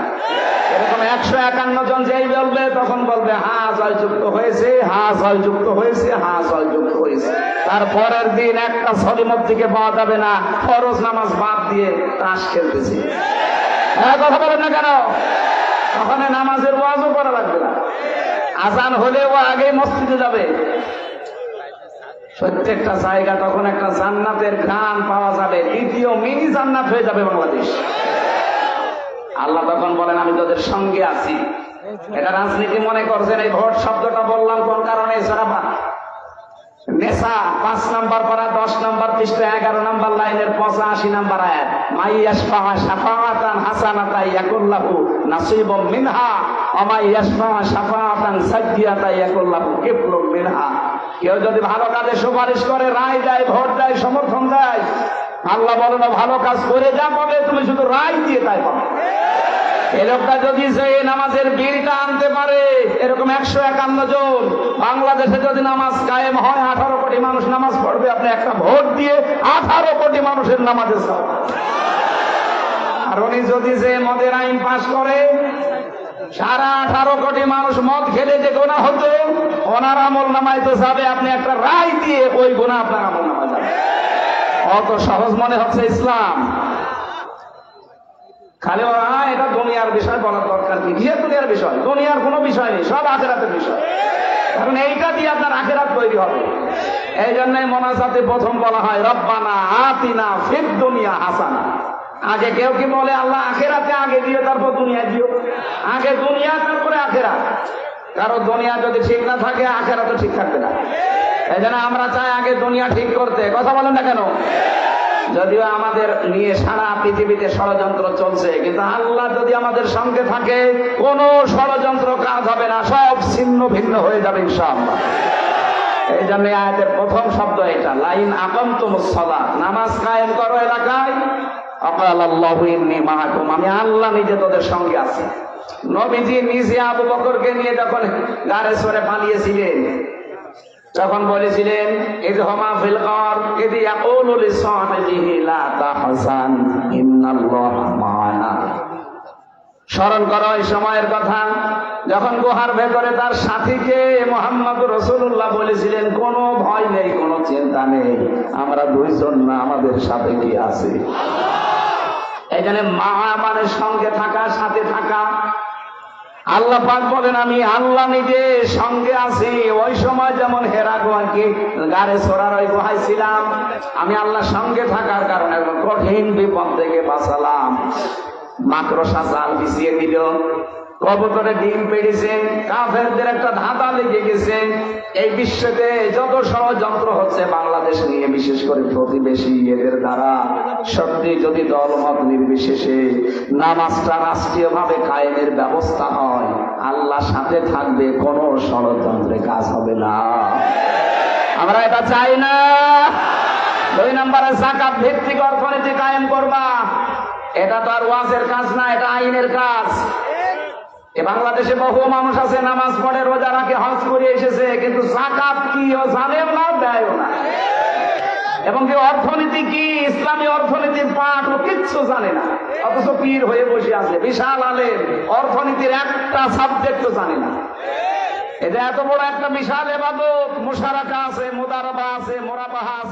এরকম 151 জন যেই বলবে তখন বলবে হ্যাঁ জয়যুক্ত হয়েছে, হ্যাঁ জয়যুক্ত হয়েছে, হ্যাঁ জয়যুক্ত হয়েছে। তারপরের দিন একটা সলিমত থেকে পাওয়া যাবে না, ফরজ নামাজ বাদ দিয়ে তাস খেলতেছে। কথা বলেন না কেন? ওখানে নামাজের ওয়াজও করা লাগবে না, আজান হলেও আগে মসজিদে যাবে। প্রত্যেকটা জায়গা তখন একটা জান্নাতের ঘ্রাণ পাওয়া যাবে, দ্বিতীয় মিনি জান্নাত হয়ে যাবে বাংলাদেশ। আল্লাহ তখন বলেন আমি তোদের সঙ্গে আছি। এটা রাজনীতি মনে করছেন? এই ভোট শব্দটা বললাম কোন কারণে? নেশা 5 নম্বর পারা 10 নম্বর পৃষ্ঠা 11 নম্বর লাইনের 85 নম্বর আয়াত, মাইয়াশফা শাফাআতান হাসানাতা ইয়াকুল্লাহু নাসিবুম মিনহা ওয়া মাইয়াশফা শাফাআতান সাইয়্যাতা ইয়াকুল্লাহু কিফলুম মিনহা। কেউ যদি ভালো কাজে সুপারিশ করে, রায় দেয়, ভোট দেয়, সমর্থন দেয়, আল্লাহ বলেন ভালো কাজ করে যা পাবে তুমি শুধু রায় দিয়ে তাই পাবে। এই লোকটা যদি যে নামাজের বিলটা আনতে পারে, এরকম 151 জন বাংলাদেশে যদি নামাজ কায়েম হয়, 18 কোটি মানুষ নামাজ পড়বে, আপনি একটা ভোট দিয়ে 18 কোটি মানুষের নামাজে যাও। আর উনি যদি যে মদের আইন পাশ করে, সারা 18 কোটি মানুষ মদ খেলে যে গুনাহ হতো ওনার আমল নামায় তো যাবে, আপনি একটা রায় দিয়ে ওই গুনাহ আপনার আমল নামায় যাবে। অত সহজ মনে হচ্ছে ইসলাম? খালি এটা দুনিয়ার বিষয় বলার দরকার কি? বিয়ে দুনিয়ার বিষয়, দুনিয়ার কোনো বিষয় নেই, সব আখিরাতের বিষয়। কারণ এইটা দিয়ে আপনার আখিরাত তৈরি হবে। এই জন্যই মোনাজাতে প্রথম বলা হয় রব্বানা আতিনা ফিদ দুনিয়া হাসানা। আগে কেউ কি বলে আল্লাহ আখিরাতে আগে দিও তারপর দুনিয়া দিও? আগে দুনিয়া তারপরে আখিরাত। কারণ দুনিয়া যদি ঠিক না থাকে আখিরাত ঠিক থাকবে না। এই জন্য আমরা চাই আগে দুনিয়া ঠিক করতে। কথা বলেন না কেন? যদিও আমাদের নিয়ে সারা পৃথিবীতে ষড়যন্ত্র চলছে, কিন্তু আল্লাহ যদি আমাদের সঙ্গে থাকে কোন ষড়যন্ত্র কাজ হবে না, সব ভিন্ন হয়ে যাবে ইনশাআল্লাহ। এই জন্য আয়াতের প্রথম শব্দ এটা, লাইন আকামতুমুস সালাত, নামাজ কায়েম করো এলাকায়, আকাল আল্লাহু ইন্নী মাআকুম, আমি আল্লাহ নিজে তোদের সঙ্গে আছি। নবীজি নিজে আবু বকরকে নিয়ে যখন গারে সরে পালিয়েছিলেন তখন বলেছিলেন ইযহামা ফিল গার ইয ইয়াকুলু লিসাহিবিহি লা তাহজান ইন্নাল্লাহা মা'ানা। স্মরণ করো এই সময়ের কথা যখন গুহার ভেতরে তার সাথীকে মুহাম্মদ রাসূলুল্লাহ বলেছিলেন কোনো ভয় নেই, কোনো চিন্তা নেই, আমরা দুইজন না, আমাদের সাথে কি আছে? এই জন্য মা মানে সঙ্গে থাকা, সাথে থাকা। আল্লাহ পাক বলেন আমি আল্লাহ নিজে সঙ্গে আছি। ওই সময় যেমন হেরা গুহাকে গারে সোরার ওই গুহায় ছিলাম, আমি আল্লাহ সঙ্গে থাকার কারণে কঠিন বিপদ থেকে বাঁচালাম। মাকড়সা জাল বিছিয়ে দিল, কবুতরে ডিম পেড়েছে, কাফেরদের একটা ধাঁধা লেগে গেছে। এই বিশ্বতে যত ষড়যন্ত্র হচ্ছে বাংলাদেশ নিয়ে, বিশেষ করে প্রতিবেশী এদের দ্বারা, সত্যি যদি দলমত নির্বিশেষে নামাজটা রাষ্ট্রীয় ভাবে কায়েমের ব্যবস্থা হয়, আল্লাহ সাথে থাকবে, কোনো ষড়যন্ত্রে কাজ হবে না। আমরা এটা চাই না। 2 নম্বরে যাকাত ভিত্তিক অর্থনীতি কায়েম করবা। এটা তো আর ওয়াজের কাজ না, এটা আইনের কাজ। এ বাংলাদেশে বহু মানুষ আছে নামাজ পড়ে, রোজা রাখে, হজ করে এসেছে, কিন্তু যাকাত কি ও জানেও না, দেয়ও না। এবং যে অর্থনীতি কি, ইসলামী অর্থনীতির পাঠ ও কিচ্ছু জানে না, অথচ পীর হয়ে বসে আছে, বিশাল আলেম, অর্থনীতির একটা সাবজেক্টও জানে না। এটা এত বড় একটা বিশাল ইবাদত, মুশারাকা আছে, মুদারাবা আছে, মুরাবাহা আছে।